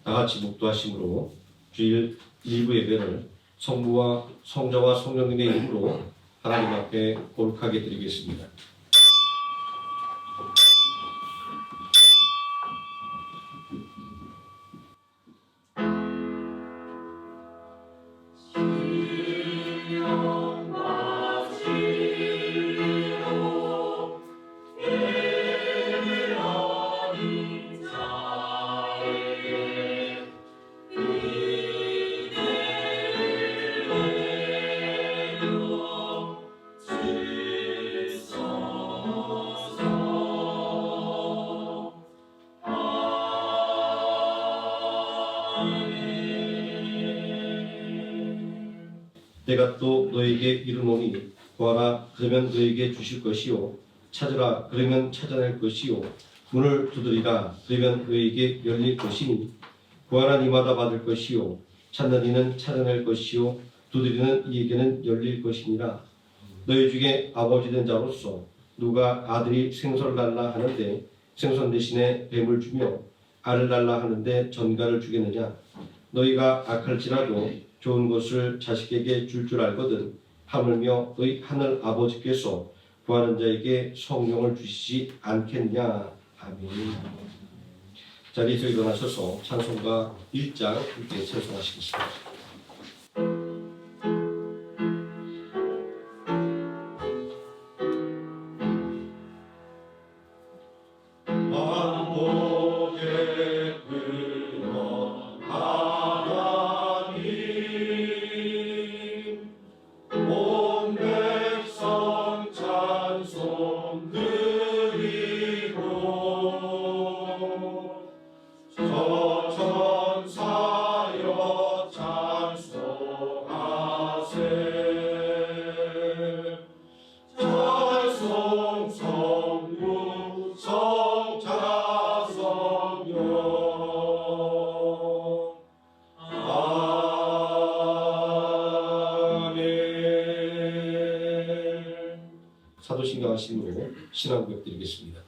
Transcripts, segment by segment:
다같이 묵도하심으로 주일 일부 예배를 성부와 성자와 성령님의 이름으로 하나님 앞에 거룩하게 드리겠습니다. 내가 또 너에게 이르노니 구하라 그러면 너에게 주실 것이요 찾으라 그러면 찾아낼 것이요 문을 두드리라 그러면 너에게 열릴 것이니 구하는 이마다 받을 것이요 찾는 이는 찾아낼 것이요 두드리는 이에게는 열릴 것이니라. 너희 중에 아버지 된 자로서 누가 아들이 생선을 달라 하는데 생선 대신에 뱀을 주며 알을 달라 하는데 전갈을 주겠느냐. 너희가 악할지라도 좋은 것을 자식에게 줄 알거든 하물며 너희 하늘 아버지께서 구하는 자에게 성령을 주시지 않겠냐. 아멘. 자리에서 일어나셔서 찬송가 1장 함께 찬송하시겠습니다. 사도신강하심으로 신앙고백 드리겠습니다.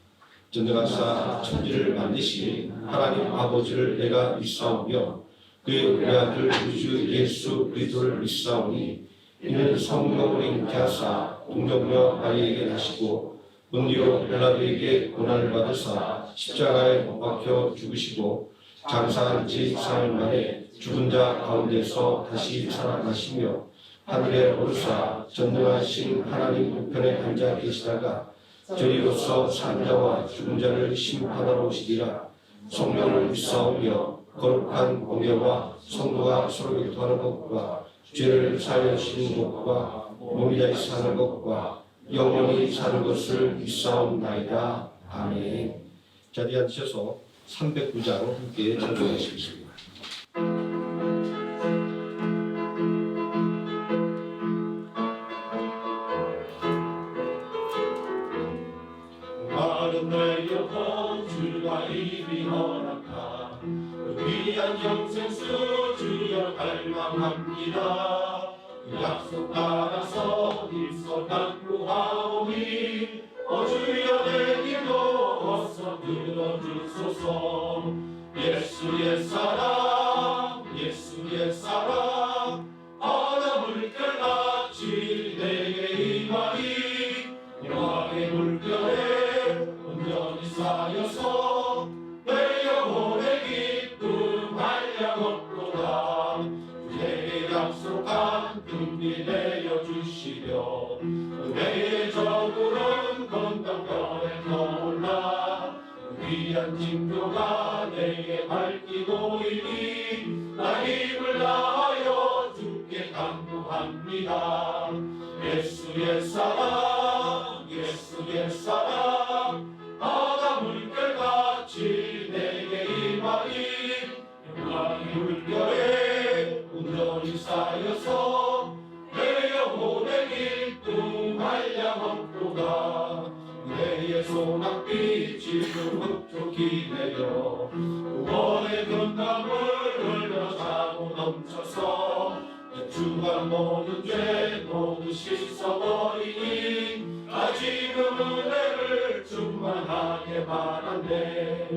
전능하사 천지를 만드신 하나님 아버지를 내가 믿사오며 그의 외아들 우주 예수 그리스도를 믿사오니 이는 성령으로 잉태하사 동정녀 마리에게 나시고 본디오 빌라도에게 고난을 받으사 십자가에 못 박혀 죽으시고 장사한 지 3일 만에 죽은 자 가운데서 다시 살아나시며 하늘에 오르사 전능하신 하나님 우편에 앉아 계시다가 저리로서 산 자와 죽은 자를 심판하러 오시리라. 성령을 믿사오며 거룩한 공예와 성도가 서로 교통하는 것과 죄를 사하시는 것과 몸이 다시 사는 것과 영원히 사는 것을 믿사옵나이다. 아멘. 자리에 앉으셔서 309장 함께 찬송하시겠습니다. 주가 이리 허락한 위한 영생수 주여 갈망합니다. 약속 따라서 일서 당부하오니 주여 내 기도 어서 들어주소서. 예수의 사랑 예수의 사랑 바다 물결같이 내게 임하니 영광의 물결에 온전히 쌓여서 내 영혼의 기쁨 한량없도다. 내게 약속한 금비 내어주시려 내의 저구름 건너편에 떠올라 위한 징조가 내게 밝히고 이니 나 힘을 다하여 주께 간구합니다. 예수의 사랑 예수의 사랑 바다 물결같이 내게 임하니 영광의 물결에 온전히 쌓여서 내 영혼의 기쁨 한량없도다. 내의 소낙빛이 흡족히 내려 구원의 금강을 흘려 차고 넘쳐서 내 주가 모든 죄 모두 씻어버리니 지금 은혜를 충만하게 바란대.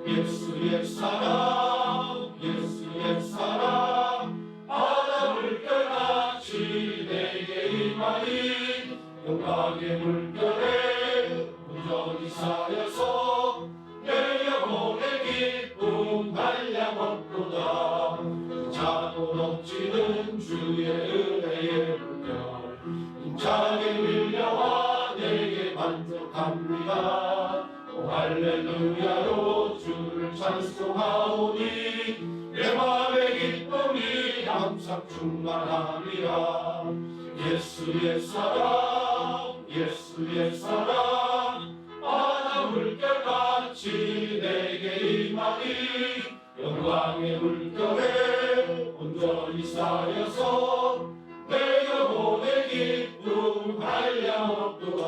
예수 옛사랑 예수 옛사랑 바다 물결같이 내게 임하니 영광의 물결에 온전히 쌓여서 내 영혼의 기쁨 한량없도다. 차고 넘치는 주의 은혜의 물결 힘차게 밀려와 내게 만족합니다. 오 할렐루야로 주를 찬송하오니 내 맘의 기쁨이 항상 충만함이라. 예수 옛사랑 예수 옛사랑 바다 물결같이 내게 임하니 영광의 물결에 온전히 쌓여서 내 영혼의 기쁨 한량없도다.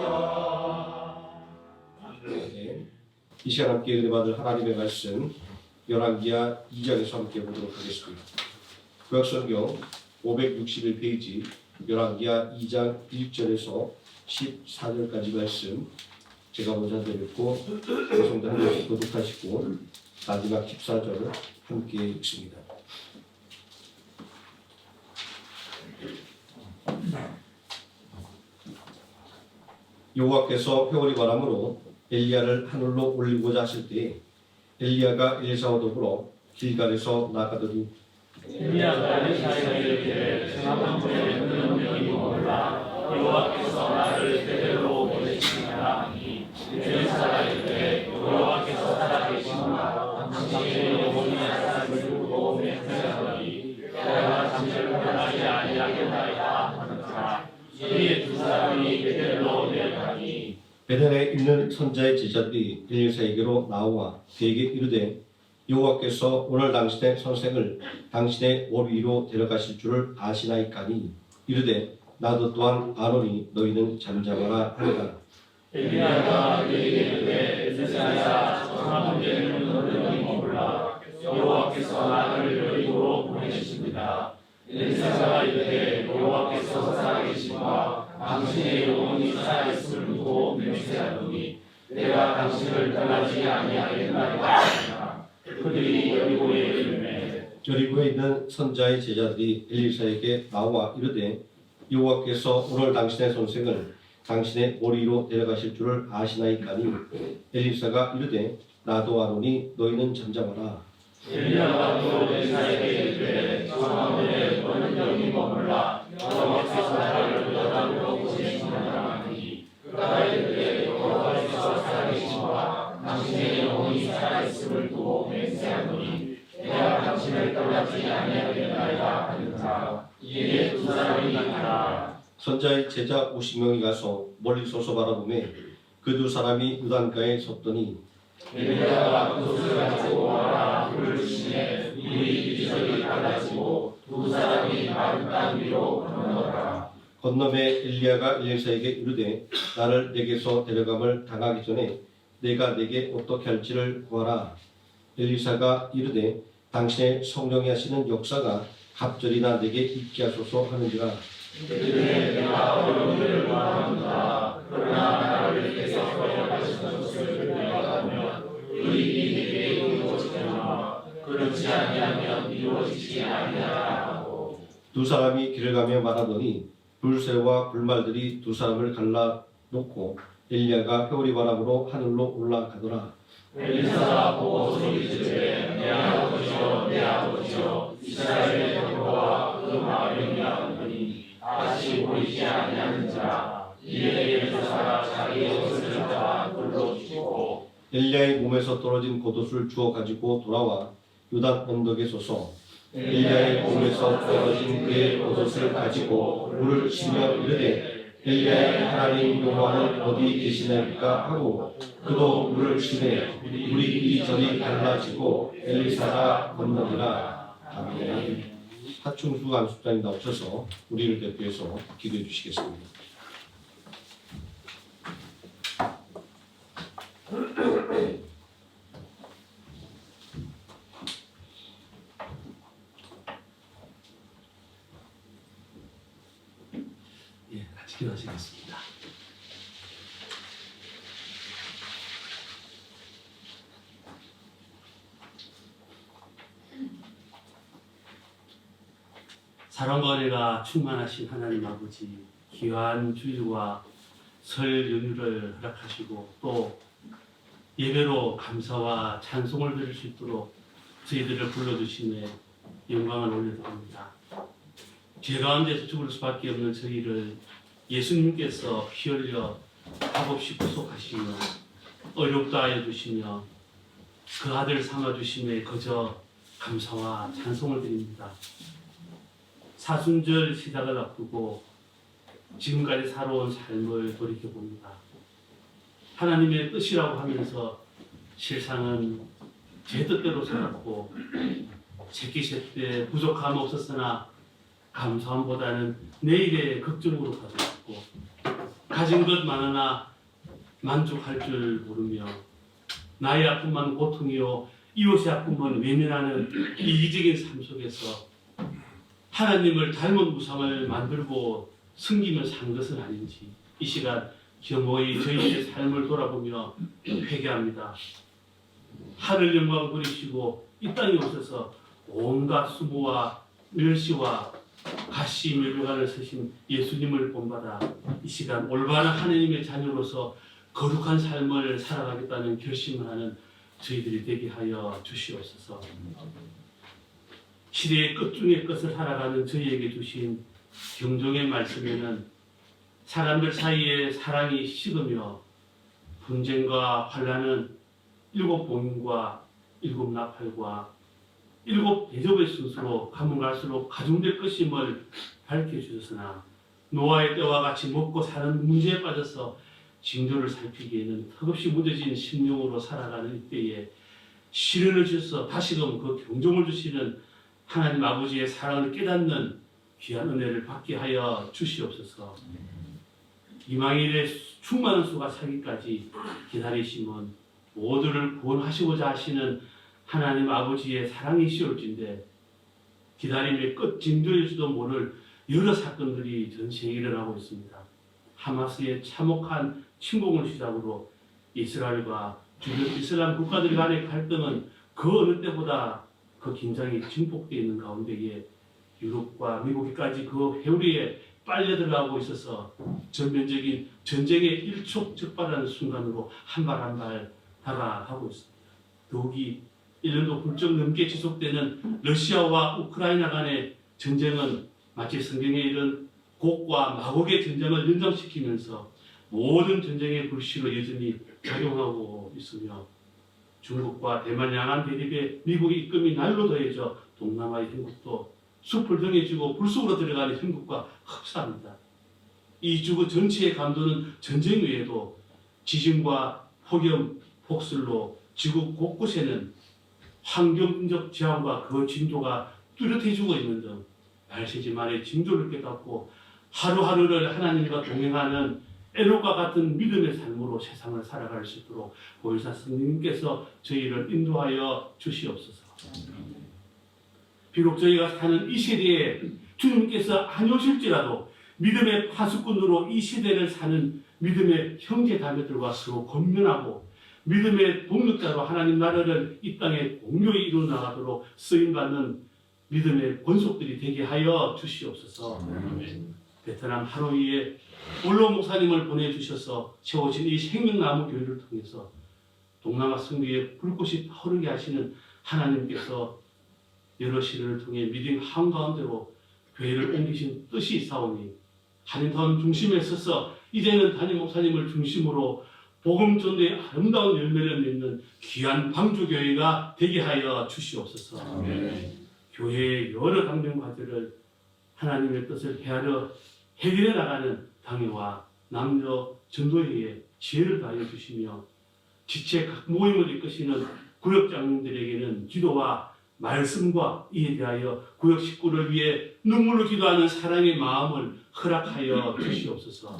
네. 이 시간 함께 은혜 받을 하나님의 말씀 열왕기하 2장에서 함께 보도록 하겠습니다. 구약성경 561페이지 열왕기하 2장 1절에서 14절까지 말씀 제가 먼저 드렸고 성도 한 번씩 교독하시고 마지막 14절을 함께 읽습니다. 여호와께서 회오리 바람으로 엘리야를 하늘로 올리고자 하실 때에 엘리야가 엘리사와 더불어 길갈에서 나가더니 엘리야가 엘리사에게 이르되 정한 분의 능력이 몰라 여호와께서 나를 대대로 보내시니라 하니 엘리사가 이르되 여호와께서 살아계시노라 당신의 영혼이 나를 두고 맹세하더니 내가 당신을 변하지 아니하겠나이다 하는지라. 이에 두 사람이 베델로 내려가니 베델에 있는 선자의 제자들이 엘리사에게로 나와 그에게 이르되 여호와께서 오늘 당신의 선생을 당신의 올 위로 데려가실 줄을 아시나이까니 이르되 나도 또한 아노니 너희는 잠잠하라 하니라. 엘리야가 그에게 이르되 엘리사야 정한 분의 능력이 몰라 여호와께서 나를 너희로 보내십니다. 엘리사가 이르되 여호와께서 살아계시와 당신의 영혼이 살아있음을 두고 맹세하노니 내가 당신을 떠나지 아니하겠나이다 하니라. 그들이 여리고에 이르매 여리고에 있는 선자의 제자들이 엘리사에게 나와 이르되 여호와께서 오늘 당신의 선생을 당신의 올 위로 데려가실 줄을 아시나이까니 엘리사가 이르되 나도 아노니 너희는 잠잠하라. 엘리야가 또 엘리사에게 이르되 정한 분의 능력이 머물라 여호와께서 나를 너희로 보내시니라 하니 그가 이르되 여호와께서 살아계시와 당신의 영혼이 살아있음을 두고 맹세하노니 내가 당신을 떠나지 아니하겠나이다 하는지라. 이에 두 사람이 나가라. 선자의 제자 50명이 가서 멀리 서서 바라보매 그 두 사람이 요단가에 섰더니 엘리야가 돛을 가지고 와라 불을 주시매 물이 기저귀 갈라지고 두 사람이 마른 땅 위로 건너더라. 건너매 엘리야가 엘리사에게 이르되 나를 내게서 데려감을 당하기 전에 내가 내게 어떻게 할지를 구하라. 엘리사가 이르되 당신의 성령이 하시는 역사가 갑절이나 내게 있게 하소서 하는지라. 그들의 내가 어려운 일을 원하노라. 그러나 나를 내게서 데려가신 것을 내가 보면 그 일이 내게 이루어지려나 그렇지 아니하면 이루어지지 아니하라 하고. 두 사람이 길을 가며 말하더니 불새와 불말들이 두 사람을 갈라 놓고 엘리야가 회오리 바람으로 하늘로 올라가더라. 엘리사가 보고 소리지르되 내 아버지여 내 아버지여 이스라엘의 여호와 그 마음이라더니 다시 보이지 아니하는지라. 이에 엘리사가 자기의 옷을 잡아 돌로 치고 엘리야의 몸에서 떨어진 겉옷을 주워 가지고 돌아와 요단 언덕에 서서 엘리야의 몸에서 떨어진 그의 겉옷을 가지고 물을 치며 이르되 엘리야의 하나님 여호와는 어디 계시나이까 하고 그도 물을 치매 물이 이리저리 갈라지고 엘리사가 건너니라. 아멘. 하충수 안수장이 나오셔서 우리를 대표해서 기도해 주시겠습니다. 같이 기도하시겠습니다. 사랑과 은혜가 충만하신 하나님 아버지, 귀한 주일과 설 연휴를 허락하시고 또 예배로 감사와 찬송을 드릴 수 있도록 저희들을 불러주심에 영광을 올려드립니다. 죄 가운데서 죽을 수밖에 없는 저희를 예수님께서 피 흘려 값없이 구속하시며 어렵다 하여 주시며 그 아들 삼아주심에 거저 감사와 찬송을 드립니다. 사순절 시작을 앞두고 지금까지 살아온 삶을 돌이켜봅니다. 하나님의 뜻이라고 하면서 세상은 제 뜻대로 살았고 새끼 부족함 없었으나 감사함보다는 내일의 걱정으로 가득했고 가진 것 많으나 만족할 줄 모르며 나의 아픔만 고통이요 이웃의 아픔은 외면하는 이기적인 삶 속에서 하나님을 닮은 우상을 만들고 섬기며 산 것은 아닌지 이 시간 겸허히 저희의 삶을 돌아보며 회개합니다. 하늘 영광 버리시고 이 땅에 오셔서 온갖 수모와 멸시와 가시 멸류관을 쓰신 예수님을 본받아 이 시간 올바른 하나님의 자녀로서 거룩한 삶을 살아가겠다는 결심을 하는 저희들이 되게 하여 주시옵소서. 시대의 끝 중의 끝을 살아가는 저희에게 주신 경종의 말씀에는 사람들 사이에 사랑이 식으며 분쟁과 환란은 7 봉인과 7 나팔과 7 대접의 순서로 가면 갈수록 가중될 것임을 밝혀주셨으나 노아의 때와 같이 먹고 사는 문제에 빠져서 징조를 살피기에는 턱없이 무뎌진 심령으로 살아가는 이때에 시련을 주셔서 다시금 그 경종을 주시는 하나님 아버지의 사랑을 깨닫는 귀한 은혜를 받게 하여 주시옵소서. 이망일의 충만한 수가 차기까지 기다리시면 모두를 구원하시고자 하시는 하나님 아버지의 사랑이시올진데 기다림의 끝 징조일지도 모를 여러 사건들이 전 세계에 일어나고 있습니다. 하마스의 참혹한 침공을 시작으로 이스라엘과 주변 이슬람 국가들 간의 갈등은 그 어느 때보다 그 긴장이 증폭되어 있는 가운데에 유럽과 미국까지 그 회오리에 빨려 들어가고 있어서 전면적인 전쟁의 일촉즉발하는 순간으로 한 발 한 발 다가가고 있습니다. 더욱이 1년도 훌쩍 넘게 지속되는 러시아와 우크라이나 간의 전쟁은 마치 성경에 이른 곡과 마곡의 전쟁을 연장시키면서 모든 전쟁의 불씨로 여전히 작용하고 있으며 중국과 대만 양안 대립에 미국의 입김이 날로 더해져 동남아의 형국도 숲을 등에 쥐고 불속으로 들어가는 형국과 흡사합니다. 이 주거 전체의 감도는 전쟁 외에도 지진과 폭염, 폭설로 지구 곳곳에는 환경적 재앙과 그 징조가 뚜렷해지고 있는 등 말세지만의 징조를 깨닫고 하루하루를 하나님과 동행하는 에녹과 같은 믿음의 삶으로 세상을 살아갈 수 있도록 보혜사 성령님께서 저희를 인도하여 주시옵소서. 비록 저희가 사는 이 시대에 주님께서 안 오실지라도 믿음의 파수꾼으로 이 시대를 사는 믿음의 형제 자매들과 서로 권면하고 믿음의 동력자로 하나님 나라를 이 땅에 공유히 이루어 나가도록 쓰임받는 믿음의 권속들이 되게 하여 주시옵소서. 베트남 하노이에 올로 목사님을 보내주셔서 세워진 이 생명나무 교회를 통해서 동남아 승리에 불꽃이 타오르게 하시는 하나님께서 여러 시를 통해 믿음 한가운데로 교회를 옮기신 뜻이 있사오니 한인타운 중심에 서서 이제는 담임 목사님을 중심으로 복음 전도의 아름다운 열매를 맺는 귀한 방주교회가 되게 하여 주시옵소서. 교회의 여러 당면과들을 하나님의 뜻을 헤아려 해결해 나가는 당회와 남녀 전도회에 지혜를 다하여 주시며 지체 각 모임을 이끄시는 구역장님들에게는 기도와 말씀과 이에 대하여 구역 식구를 위해 눈물로 기도하는 사랑의 마음을 허락하여 주시옵소서.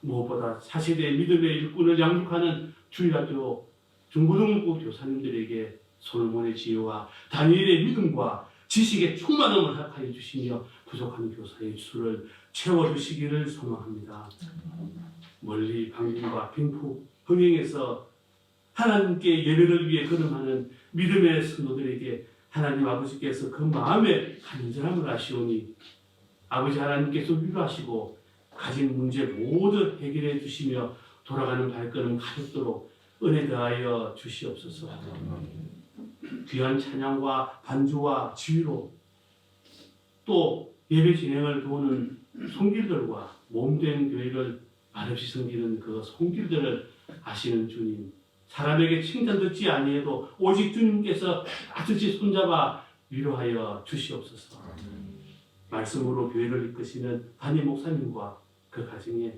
무엇보다 차세대 믿음의 일꾼을 양육하는 주일학교 중고등부 교사님들에게 솔로몬의 지혜와 다니엘의 믿음과 지식의 충만함을 허락하여 주시며 부족한 교사의 수를 채워주시기를 소망합니다. 멀리 방문과 빈풍 흥행에서 하나님께 예배를 위해 걸음하는 믿음의 성도들에게 하나님 아버지께서 그 마음의 간절함을 아시오니 아버지 하나님께서 위로하시고 가진 문제 모두 해결해 주시며 돌아가는 발걸음 가볍도록 은혜 더하여 주시옵소서. 귀한 찬양과 반주와 지휘로 또 예배 진행을 도우는 손길들과 몸된 교회를 말없이 섬기는 그 손길들을 아시는 주님, 사람에게 칭찬 듣지 아니해도 오직 주님께서 따뜻이 손잡아 위로하여 주시옵소서. 말씀으로 교회를 이끄시는 담임 목사님과 그 가정에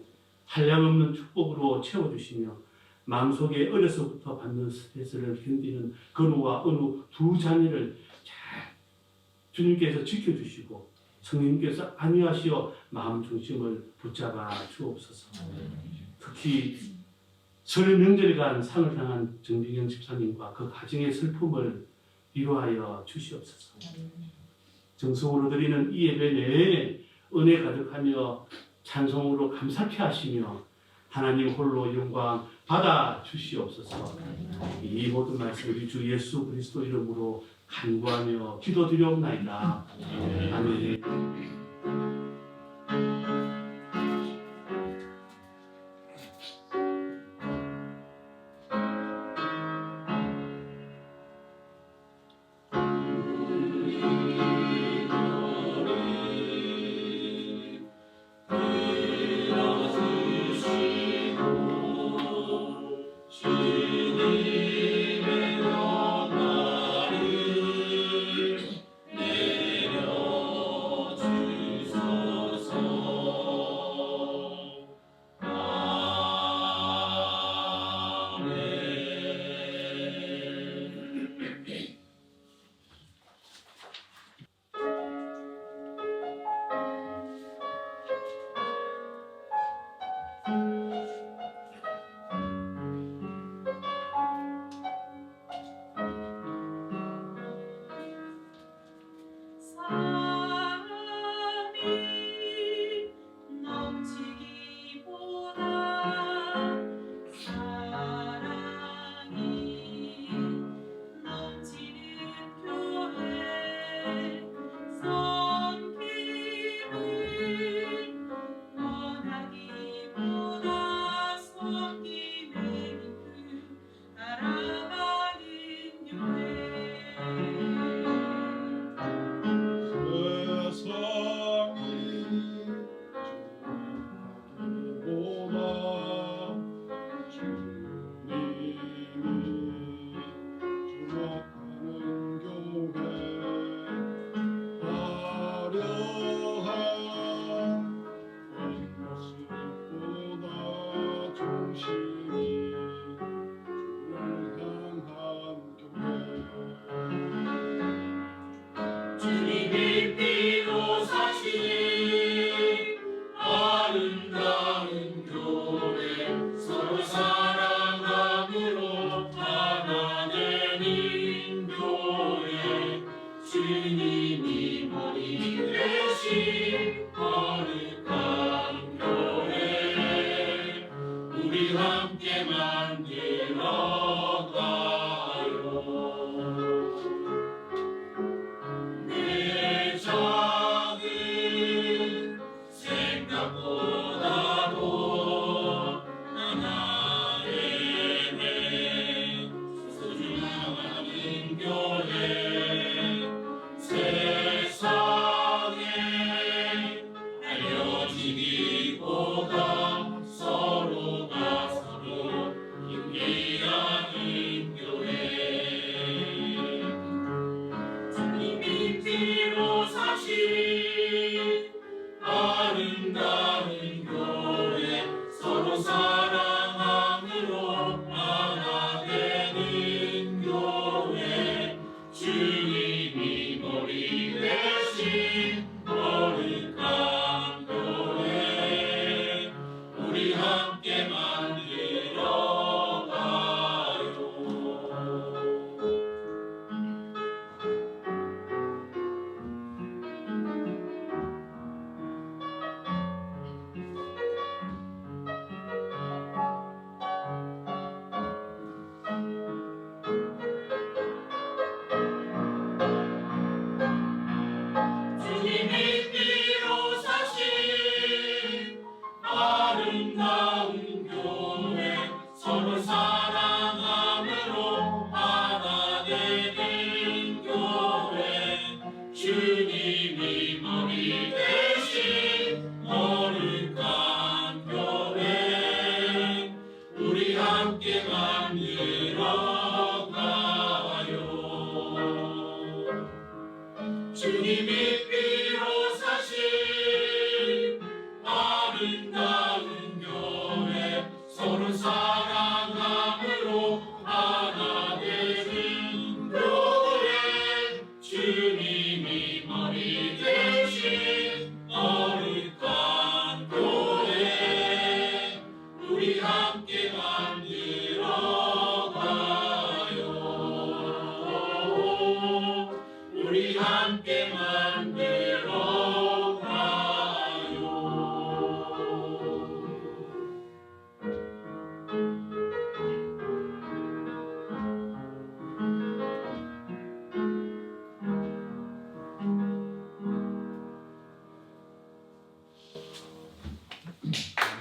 한량없는 축복으로 채워주시며 마음속에 어려서부터 받는 스트레스를 견디는 건우와 은우 두 자녀를 잘 주님께서 지켜주시고 성령님께서 안위하시어 마음 중심을 붙잡아 주옵소서. 특히 설 명절간 상을 당한 정진경 집사님과 그 가정의 슬픔을 위로하여 주시옵소서. 정성으로 드리는 이 예배 내에 은혜 가득하며 찬송으로 감사케 하시며 하나님 홀로 영광 받아 주시옵소서. 이 모든 말씀 우리 주 예수 그리스도 이름으로 간구하며 기도드리옵나이다. 아멘.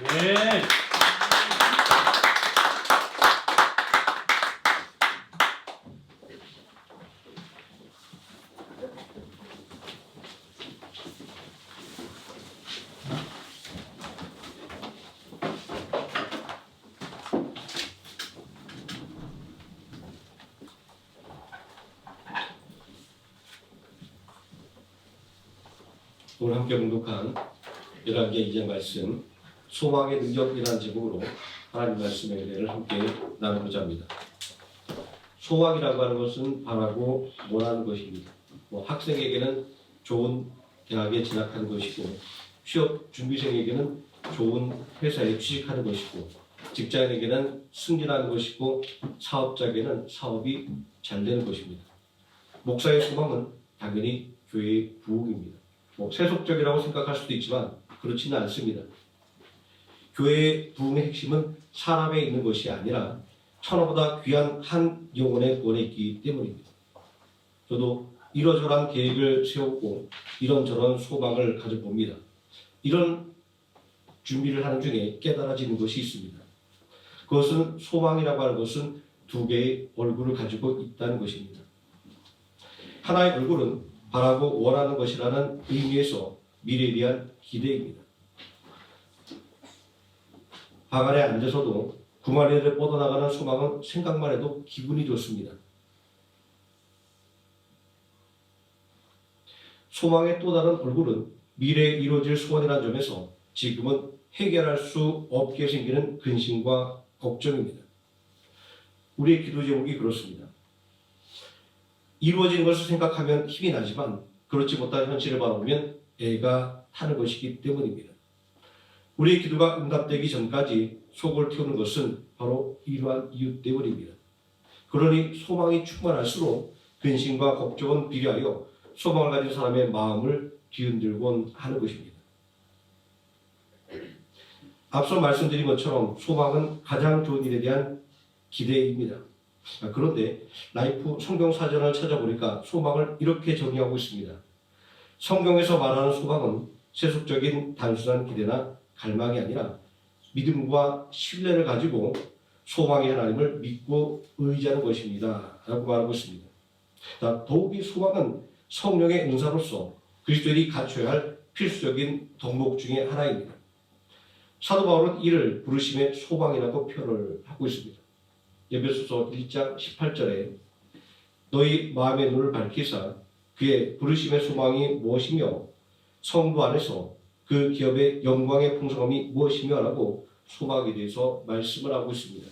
네. 오늘 함께 공독한 열왕기하 2장 말씀 소망의 능력이라는 제목으로 하나님 말씀의 은혜를 함께 나누고자 합니다. 소망이라고 하는 것은 바라고 원하는 것입니다. 학생에게는 좋은 대학에 진학하는 것이고 취업 준비생에게는 좋은 회사에 취직하는 것이고 직장인에게는 승진하는 것이고 사업자에게는 사업이 잘 되는 것입니다. 목사의 소망은 당연히 교회의 부흥입니다. 세속적이라고 생각할 수도 있지만 그렇지는 않습니다. 교회의 부흥의 핵심은 사람에 있는 것이 아니라 천하보다 귀한 한 영혼의 구원에 있기 때문입니다. 저도 이러저러한 계획을 세우고 이런저런 소망을 가져봅니다. 이런 준비를 하는 중에 깨달아지는 것이 있습니다. 그것은 소망이라고 하는 것은 두 개의 얼굴을 가지고 있다는 것입니다. 하나의 얼굴은 바라고 원하는 것이라는 의미에서 미래에 대한 기대입니다. 방 안에 앉아서도 구마리를 뻗어나가는 소망은 생각만 해도 기분이 좋습니다. 소망의 또 다른 얼굴은 미래에 이루어질 소원이라는 점에서 지금은 해결할 수 없게 생기는 근심과 걱정입니다. 우리의 기도 제목이 그렇습니다. 이루어지는 것을 생각하면 힘이 나지만 그렇지 못한 현실을 바라보면 애가 타는 것이기 때문입니다. 우리의 기도가 응답되기 전까지 속을 태우는 것은 바로 이러한 이유 때문입니다. 그러니 소망이 충만할수록 근심과 걱정은 비례하여 소망을 가진 사람의 마음을 뒤흔들곤 하는 것입니다. 앞서 말씀드린 것처럼 소망은 가장 좋은 일에 대한 기대입니다. 그런데 라이프 성경 사전을 찾아보니까 소망을 이렇게 정의하고 있습니다. 성경에서 말하는 소망은 세속적인 단순한 기대나 갈망이 아니라 믿음과 신뢰를 가지고 소망의 하나님을 믿고 의지하는 것입니다. 라고 말하고 있습니다. 더욱이 소망은 성령의 은사로서 그리스도인이 갖춰야 할 필수적인 덕목 중에 하나입니다. 사도 바울은 이를 부르심의 소망이라고 표현을 하고 있습니다. 에베소서 1장 18절에 너희 마음의 눈을 밝히사 그의 부르심의 소망이 무엇이며 성도 안에서 그 기업의 영광의 풍성함이 무엇이며 라고 소망에 대해서 말씀을 하고 있습니다.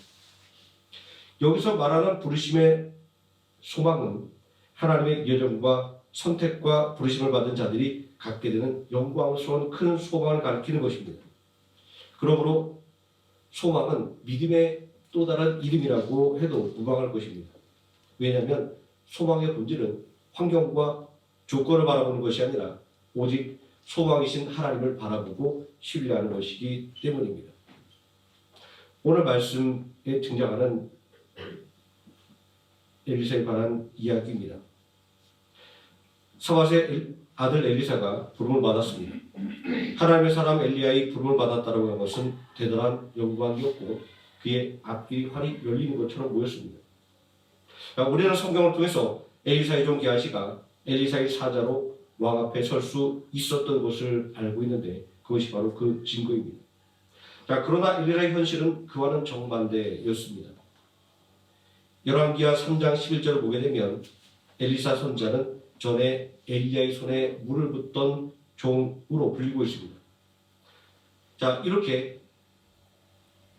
여기서 말하는 부르심의 소망은 하나님의 예정과 선택과 부르심을 받은 자들이 갖게 되는 영광스러운 큰 소망을 가리키는 것입니다. 그러므로 소망은 믿음의 또 다른 이름이라고 해도 무방할 것입니다. 왜냐하면 소망의 본질은 환경과 조건을 바라보는 것이 아니라 오직 소망이신 하나님을 바라보고 신뢰하는 것이기 때문입니다. 오늘 말씀에 등장하는 엘리사에 관한 이야기입니다. 사밧의 아들 엘리사가 부름을 받았습니다. 하나님의 사람 엘리야의 부름을 받았다고 하는 것은 대단한 영광이었고 그의 앞길이 활이 열리는 것처럼 보였습니다. 우리는 성경을 통해서 엘리사의 종 게하시가 엘리사의 사자로 왕 앞에 설 수 있었던 것을 알고 있는데 그것이 바로 그 증거입니다. 그러나 엘리사의 현실은 그와는 정반대였습니다. 열왕기하 3장 11절을 보게 되면 엘리사 선자는 전에 엘리야의 손에 물을 붓던 종으로 불리고 있습니다. 이렇게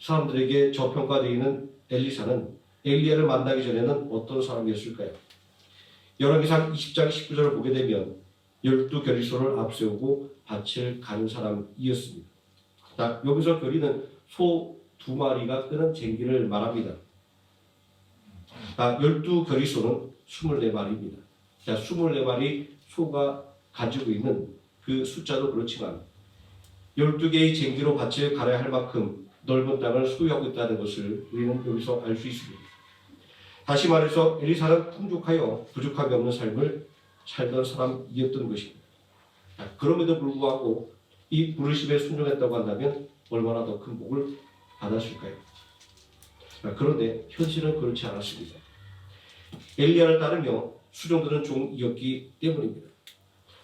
사람들에게 저평가되어 있는 엘리사는 엘리야를 만나기 전에는 어떤 사람이었을까요? 열왕기상 20장 19절을 보게 되면 12결의소를 앞세우고 밭을 가는 사람이었습니다. 여기서 결의는 소 2마리가 끄는 쟁기를 말합니다. 12결의소는 24마리입니다. 24마리 소가 가지고 있는 그 숫자도 그렇지만 12개의 쟁기로 밭을 갈아야 할 만큼 넓은 땅을 소유하고 있다는 것을 우리는 여기서 알 수 있습니다. 다시 말해서 엘리사는 풍족하여 부족함이 없는 삶을 살던 사람이었던 것입니다. 그럼에도 불구하고 이 부르심에 순종했다고 한다면 얼마나 더 큰 복을 받았을까요? 그런데 현실은 그렇지 않았습니다. 엘리야를 따르며 수종드는 종이었기 때문입니다.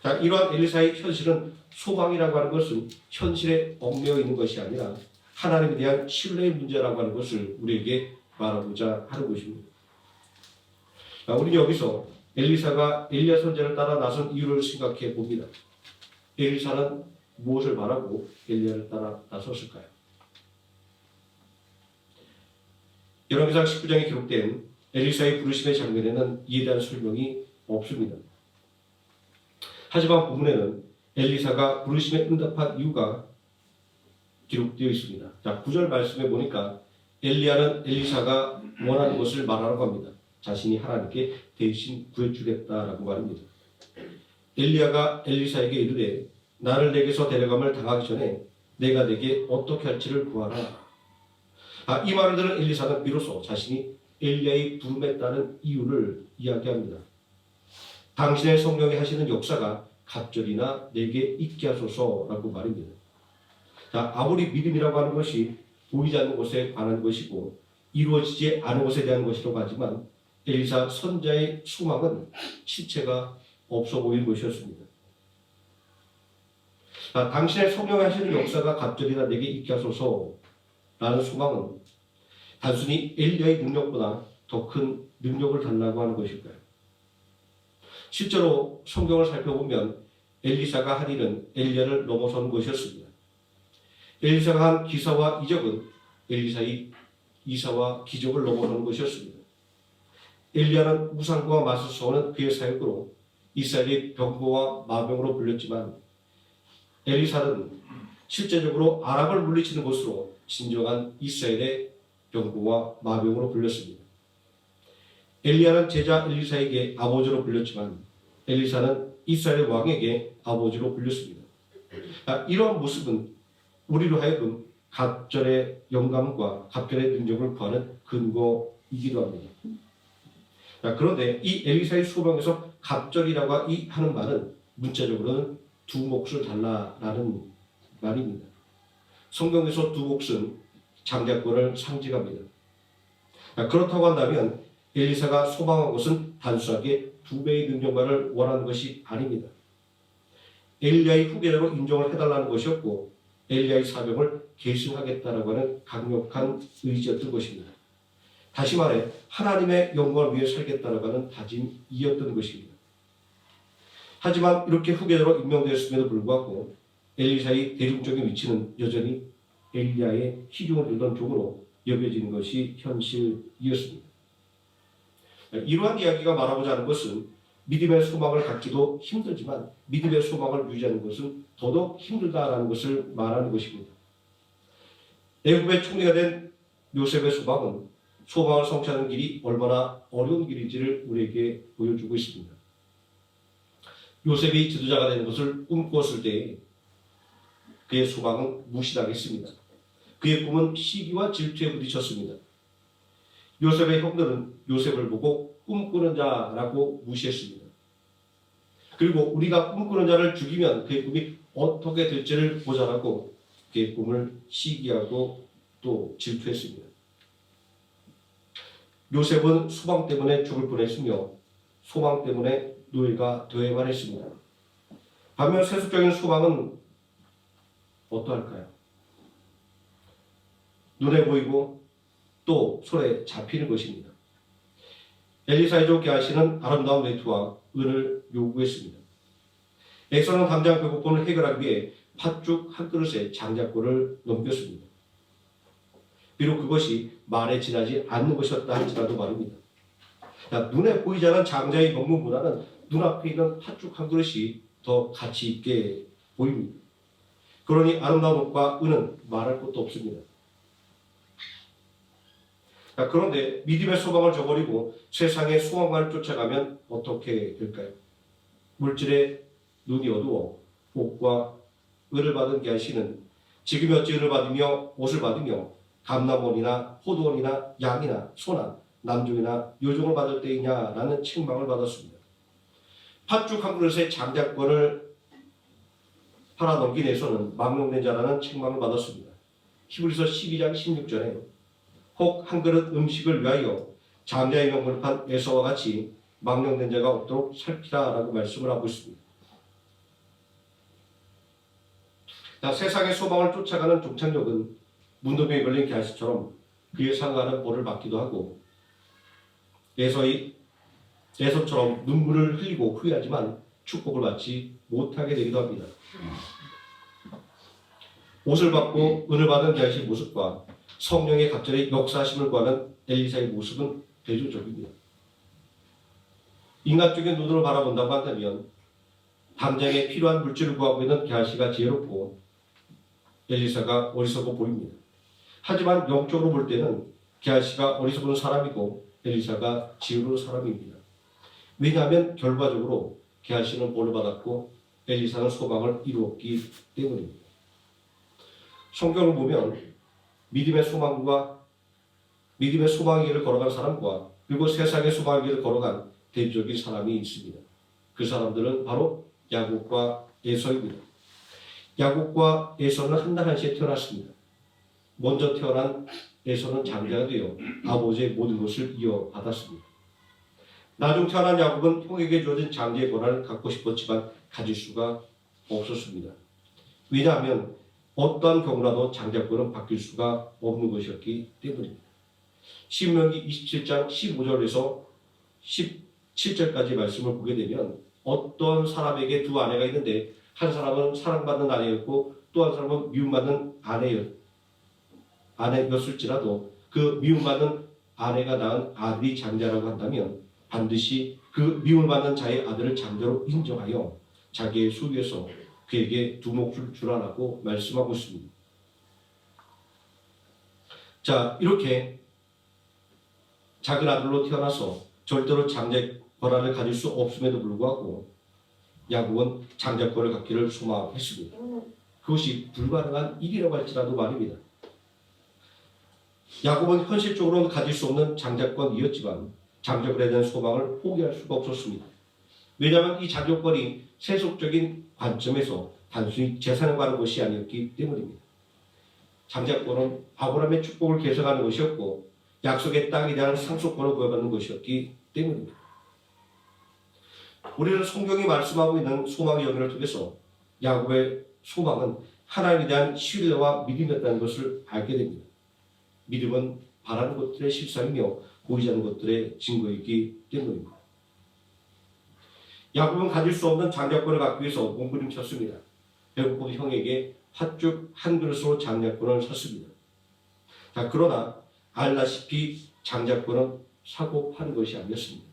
자, 이러한 엘리사의 현실은 소망이라고 하는 것은 현실에 얽매여 있는 것이 아니라 하나님에 대한 신뢰의 문제라고 하는 것을 우리에게 말하고자 하는 것입니다. 자, 우리는 여기서 엘리사가 엘리야 선지자를 따라 나선 이유를 생각해 봅니다. 엘리사는 무엇을 말하고 엘리야를 따라 나섰을까요? 열왕기상 19장에 기록된 엘리사의 부르심의 장면에는 이에 대한 설명이 없습니다. 하지만 본문에는 엘리사가 부르심에 응답한 이유가 기록되어 있습니다. 자, 9절 말씀에 보니까 엘리야는 엘리사가 원하는 것을 말하라고 합니다. 자신이 하나님께 대신 구해주겠다라고 말합니다. 엘리야가 엘리사에게 이르되 나를 내게서 데려감을 당하기 전에 내가 내게 어떻게 할지를 구하라. 이 말을 들은 엘리사는 비로소 자신이 엘리야의 부름에 따른 이유를 이야기합니다. 당신의 성령이 하시는 역사가 갑절이나 내게 있게 하소서라고 말입니다. 자, 아무리 믿음이라고 하는 것이 보이지 않는 것에 관한 것이고 이루어지지 않은 것에 대한 것이라고 하지만 엘리사 선자의 소망은 실체가 없어 보이는 것이었습니다. 자, 당신의 성령이 하시는 역사가 갑절이나 내게 있게 하소서라는 소망은 단순히 엘리야의 능력보다 더 큰 능력을 달라고 하는 것일까요? 실제로 성경을 살펴보면 엘리사가 한 일은 엘리야를 넘어서는 것이었습니다. 엘리사가 한 기사와 이적은 엘리사의 이사와 기적을 넘어서는 것이었습니다. 엘리야는 우상과 맞서 싸우는 그의 사역으로 이스라엘의 병거와 마병으로 불렸지만 엘리사는 실제적으로 아람을 물리치는 것으로 진정한 이스라엘의 병거와 마병으로 불렸습니다. 엘리야는 제자 엘리사에게 아버지로 불렸지만 엘리사는 이스라엘 왕에게 아버지로 불렸습니다. 이러한 모습은 우리로 하여금 갑절의 영감과 갑절의 능력을 구하는 근거이기도 합니다. 그런데 이 엘리사의 소망에서 갑절이라고 하는 말은 문자적으로는 두 몫을 달라라는 말입니다. 성경에서 두 몫은 장자권을 상징합니다. 그렇다고 한다면 엘리사가 소망한 것은 단순하게 두 배의 능력만을 원하는 것이 아닙니다. 엘리야의 후계자로 인정을 해달라는 것이었고 엘리야의 사명을 계승하겠다라고 하는 강력한 의지였던 것입니다. 다시 말해 하나님의 영광을 위해 살겠다라고 하는 다짐이었던 것입니다. 하지만 이렇게 후계자로 임명되었음에도 불구하고 엘리사의 대중적인 위치는 여전히 엘리야의 희중을 들던 종으로 여겨지는 것이 현실이었습니다. 이러한 이야기가 말하고자 하는 것은 믿음의 소망을 갖기도 힘들지만 믿음의 소망을 유지하는 것은 더더욱 힘들다라는 것을 말하는 것입니다. 애굽의 총리가 된 요셉의 소망을 성취하는 길이 얼마나 어려운 길인지를 우리에게 보여주고 있습니다. 요셉이 지도자가 되는 것을 꿈꾸었을 때 그의 소망은 무시당했습니다. 그의 꿈은 시기와 질투에 부딪혔습니다. 요셉의 형들은 요셉을 보고 꿈꾸는 자라고 무시했습니다. 그리고 우리가 꿈꾸는 자를 죽이면 그의 꿈이 어떻게 될지를 보자라고 그의 꿈을 시기하고 또 질투했습니다. 요셉은 소망 때문에 죽을 뻔했으며 소망 때문에 노예가 되어야만 했습니다. 반면 세속적인 소망은 어떠할까요? 눈에 보이고 또 손에 잡히는 것입니다. 엘리사의 종 게하시는 아름다운 외투와 은을 요구했습니다. 엑소는 당장 배고픔을 해결하기 위해 팥죽 한 그릇에 장자권을 넘겼습니다. 비록 그것이 말에 지나지 않는 것이었다 할지라도 말입니다. 눈에 보이지 않는 장자의 명분보다는 눈앞에 있는 팥죽 한 그릇이 더 가치 있게 보입니다. 그러니 아름다운 옷과 은은 말할 것도 없습니다. 그런데 믿음의 소망을 저버리고 세상의 소망만을 쫓아가면 어떻게 될까요? 물질에 눈이 어두워 옷과 은을 받은 게하시는 지금이 어찌 은을 받으며 옷을 받으며 감남원이나 포도원이나 양이나 소나 남종이나 요종을 받을 때이냐라는 책망을 받았습니다. 팥죽 한 그릇에 장자권을 팔아넘긴 에서는 망령된 자라는 책망을 받았습니다. 히브리서 12장 16절에 혹 한 그릇 음식을 위하여 장자의 명분을 판 에서와 같이 망령된 자가 없도록 살피라 라고 말씀을 하고 있습니다. 자, 세상의 소망을 쫓아가는 종착역은 문둥병에 걸린 게하시처럼 그에 상응하는 벌을 받기도 하고 에서처럼 눈물을 흘리고 후회하지만 축복을 받지 못하게 되기도 합니다. 옷을 받고 은을 받은 게하시의 모습과 성령의 갑절의 역사심을 구하는 엘리사의 모습은 대조적입니다. 인간적인 눈으로 바라본다고 한다면 당장에 필요한 물질을 구하고 있는 게하시가 지혜롭고 엘리사가 어리석어 보입니다. 하지만 영적으로 볼 때는 게하시가 어리석은 사람이고 엘리사가 지혜로운 사람입니다. 왜냐하면 결과적으로 게하시는 벌을 받았고 엘리사는 소망을 이루었기 때문입니다. 성경을 보면 믿음의 소망의 길을 걸어간 사람과 그리고 세상의 소망의 길을 걸어간 대표적인 사람이 있습니다. 그 사람들은 바로 야곱과 에서입니다. 야곱과 에서는 한 날 한시에 태어났습니다. 먼저 태어난 에서는 장자가 되어 아버지의 모든 것을 이어받았습니다. 나중 태어난 야곱은 형에게 주어진 장자의 권한을 갖고 싶었지만 가질 수가 없었습니다. 왜냐하면 어떠한 경우라도 장자권은 바뀔 수가 없는 것이었기 때문입니다. 신명기 27장 15절에서 17절까지 말씀을 보게 되면 어떤 사람에게 두 아내가 있는데 한 사람은 사랑받는 아내였고 또 한 사람은 미움받는 아내였을지라도 그 미움받는 아내가 낳은 아들이 장자라고 한다면 반드시 그 미움받는 자의 아들을 장자로 인정하여 자기의 소유에서 그에게 두 몫을 주라라고 말씀하고 있습니다. 자, 이렇게 작은 아들로 태어나서 절대로 장자의 권한을 가질 수 없음에도 불구하고 야곱은 장자권을 갖기를 소망했습니다. 그것이 불가능한 일이라고 할지라도 말입니다. 야곱은 현실적으로는 가질 수 없는 장자권이었지만 장자권에 대한 소망을 포기할 수가 없었습니다. 왜냐하면 이 장자권이 세속적인 관점에서 단순히 재산에 관한 것이 아니었기 때문입니다. 장자권은 아브라함의 축복을 계승하는 것이었고 약속의 땅에 대한 상속권을 부여받는 것이었기 때문입니다. 우리는 성경이 말씀하고 있는 소망의 연결을 통해서 야곱의 소망은 하나님에 대한 신뢰와 믿음이었다는 것을 알게 됩니다. 믿음은 바라는 것들의 실상이며 보이지 않는 것들의 증거이기 때문입니다. 야곱은 가질 수 없는 장자권을 갖기 위해서 몸부림쳤습니다. 배고픈 형에게 팥죽 한 그릇으로 장자권을 샀습니다. 자, 그러나 알다시피 장자권은 사고 파는 것이 아니었습니다.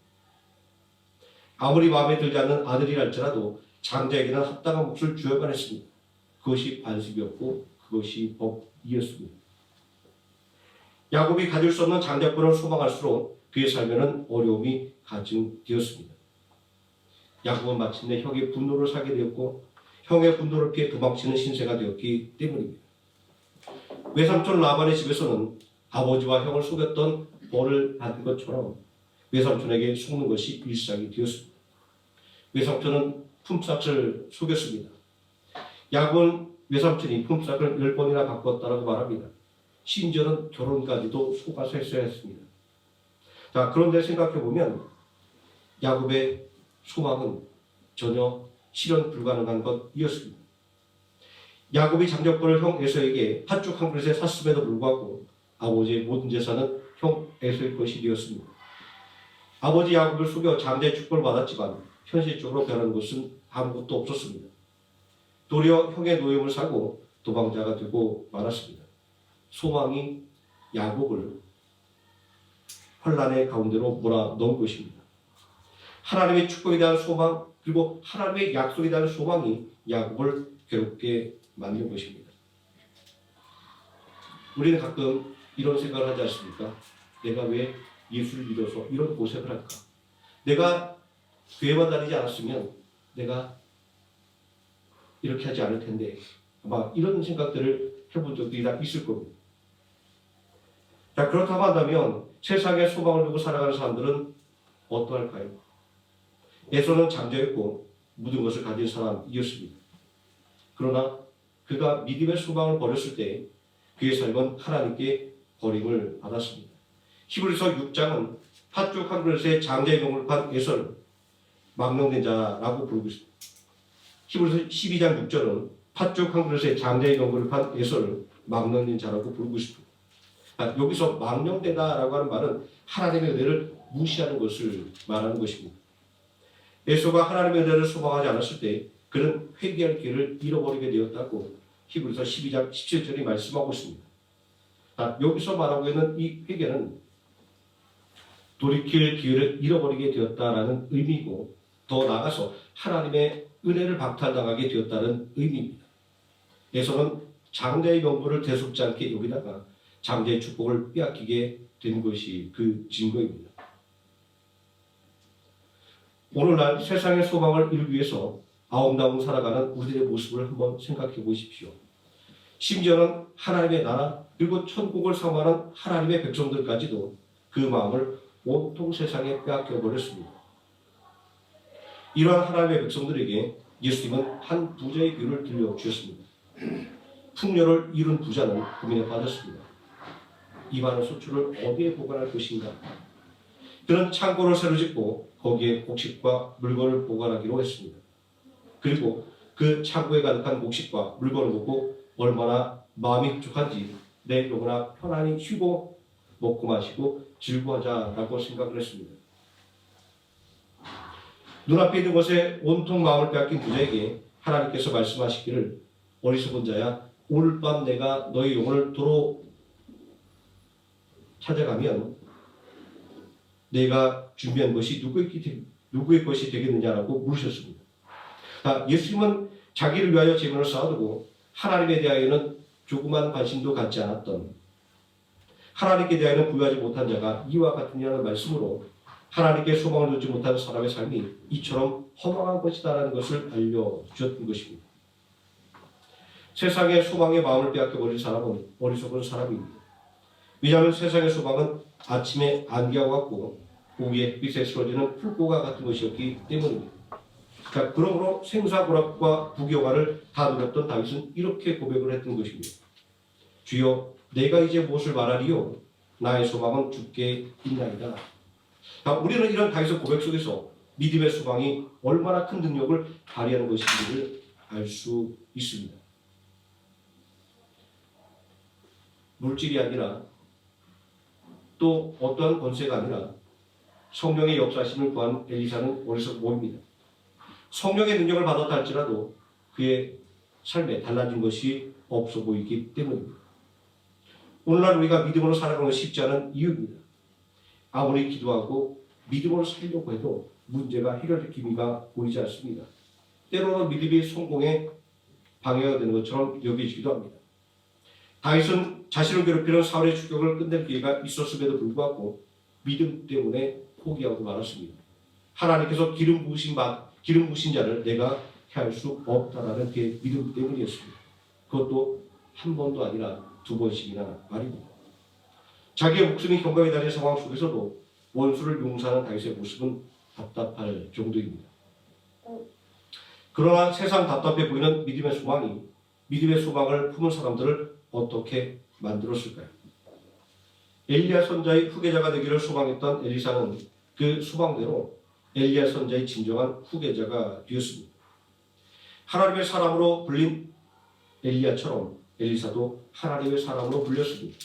아무리 마음에 들지 않는 아들이랄지라도 장자에게는 합당한 몫을 주어야만 했습니다. 그것이 관습이었고 그것이 법이었습니다. 야곱이 가질 수 없는 장자권을 소망할수록 그의 삶에는 어려움이 가중되었습니다. 야곱은 마침내 형의 분노를 사게 되었고 형의 분노를 피해 도망치는 신세가 되었기 때문입니다. 외삼촌 라반의 집에서는 아버지와 형을 속였던 벌을 받은 것처럼 외삼촌에게 속는 것이 일상이 되었습니다. 외삼촌은 품삯을 속였습니다. 야곱은 외삼촌이 품삯을 10번이나 바꿨다라고 말합니다. 심지어는 결혼까지도 속아서 했어야 했습니다. 자, 그런데 생각해보면 야곱의 소망은 전혀 실현 불가능한 것이었습니다. 야곱이 장자권을 형 에서에게 팥죽 한 그릇에 샀음에도 불구하고 아버지의 모든 재산은 형 에서의 것이 되었습니다. 아버지 야곱을 속여 장자의 축복을 받았지만 현실적으로 변한 것은 아무것도 없었습니다. 도리어 형의 노임을 사고 도망자가 되고 말았습니다. 소망이 야곱을 혼란의 가운데로 몰아넣은 것입니다. 하나님의 축복에 대한 소망 그리고 하나님의 약속에 대한 소망이 야곱을 괴롭게 만든 것입니다. 우리는 가끔 이런 생각을 하지 않습니까? 내가 왜 예수를 믿어서 이런 고생을 할까? 내가 교회만 다니지 않았으면 내가 이렇게 하지 않을 텐데 아마 이런 생각들을 해본 적이 다 있을 겁니다. 자, 그렇다고 한다면 세상에 소망을 두고 살아가는 사람들은 어떠할까요? 에서는 장자였고 모든 것을 가진 사람이었습니다. 그러나 그가 믿음의 소망을 버렸을 때 그의 삶은 하나님께 버림을 받았습니다. 히브리서 6장은 팥죽 한 그릇에 장자의 명을 판 에서를 망령된 자라고 부르고 있습니다. 히브리서 12장 6절은 팥죽 한 그릇에 장자의 명을 판 에서를 망령된 자라고 부르고 있습니다. 여기서 망령되다라고 하는 말은 하나님의 은혜를 무시하는 것을 말하는 것입니다. 에서가 하나님의 은혜를 소망하지 않았을 때 그는 회개할 기회를 잃어버리게 되었다고 히브리서 12장 17절이 말씀하고 있습니다. 여기서 말하고 있는 이 회개는 돌이킬 기회를 잃어버리게 되었다라는 의미이고 더 나아가서 하나님의 은혜를 박탈당하게 되었다는 의미입니다. 에서는 장자의 명분을 대속지 않게 여기다가 장자의 축복을 빼앗기게 된 것이 그 증거입니다. 오늘날 세상의 소망을 이루기 위해서 아웅다웅 살아가는 우리들의 모습을 한번 생각해 보십시오. 심지어는 하나님의 나라 그리고 천국을 사모하는 하나님의 백성들까지도 그 마음을 온통 세상에 빼앗겨 버렸습니다. 이러한 하나님의 백성들에게 예수님은 한 부자의 비유를 들려주셨습니다. 풍요를 이룬 부자는 고민에 빠졌습니다. 이 많은 소출을 어디에 보관할 것인가? 그는 창고를 새로 짓고 거기에 곡식과 물건을 보관하기로 했습니다. 그리고 그 창고에 가득한 곡식과 물건을 보고 얼마나 마음이 흡족한지 내 영혼아 편안히 쉬고 먹고 마시고 즐거워하자라고 생각을 했습니다. 눈앞에 있는 것에 온통 마음을 빼앗긴 부자에게 하나님께서 말씀하시기를 어리석은 자야 오늘 밤 내가 너의 영혼을 도로 찾아가면 내가 준비한 것이 누구의 것이 되겠느냐라고 물으셨습니다. 예수님은 자기를 위하여 재물을 쌓아두고 하나님에 대하여는 조그만 관심도 갖지 않았던 하나님께 대하여는 부유하지 못한 자가 이와 같으냐는 말씀으로 하나님께 소망을 두지 못하는 사람의 삶이 이처럼 허망한 것이다라는 것을 알려주었던 것입니다. 세상의 소망의 마음을 빼앗겨버린 사람은 어리석은 사람입니다. 왜냐하면 세상의 소망은 아침에 안개와 같고 오후에 햇빛에 쓰러지는 풀고가 같은 것이었기 때문입니다. 그러므로 생사고락과 부귀영화를 다 누렸던 다윗은 이렇게 고백을 했던 것입니다. 주여 내가 이제 무엇을 말하리요? 나의 소망은 주께 있나이다. 우리는 이런 다윗의 고백 속에서 믿음의 소망이 얼마나 큰 능력을 발휘하는 것인지를 알 수 있습니다. 물질이 아니라 또 어떠한 권세가 아니라 성령의 역사심을 구한 엘리사는 어디서 보입니다. 성령의 능력을 받았다 할지라도 그의 삶에 달라진 것이 없어 보이기 때문입니다. 오늘날 우리가 믿음으로 살아가는 것이 쉽지 않은 이유입니다. 아무리 기도하고 믿음으로 살려고 해도 문제가 해결될 기미가 보이지 않습니다. 때로는 믿음이 성공에 방해가 되는 것처럼 여겨지기도 합니다. 다윗은 자신을 괴롭히는 사울의 추격을 끝낼 기회가 있었음에도 불구하고 믿음 때문에 포기하고 말았습니다. 하나님께서 기름 부으신 자를 내가 해할 수 없다라는 그 믿음 때문이었습니다. 그것도 한 번도 아니라 두 번씩이나 말입니다. 자기의 목숨이 경각에 달린 상황 속에서도 원수를 용서하는 다윗의 모습은 답답할 정도입니다. 그러나 세상 답답해 보이는 믿음의 소망이 믿음의 소망을 품은 사람들을 어떻게 만들었을까요? 엘리야 선자의 후계자가 되기를 소망했던 엘리사는 그 소망대로 엘리야 선자의 진정한 후계자가 되었습니다. 하나님의 사람으로 불린 엘리야처럼 엘리사도 하나님의 사람으로 불렸습니다.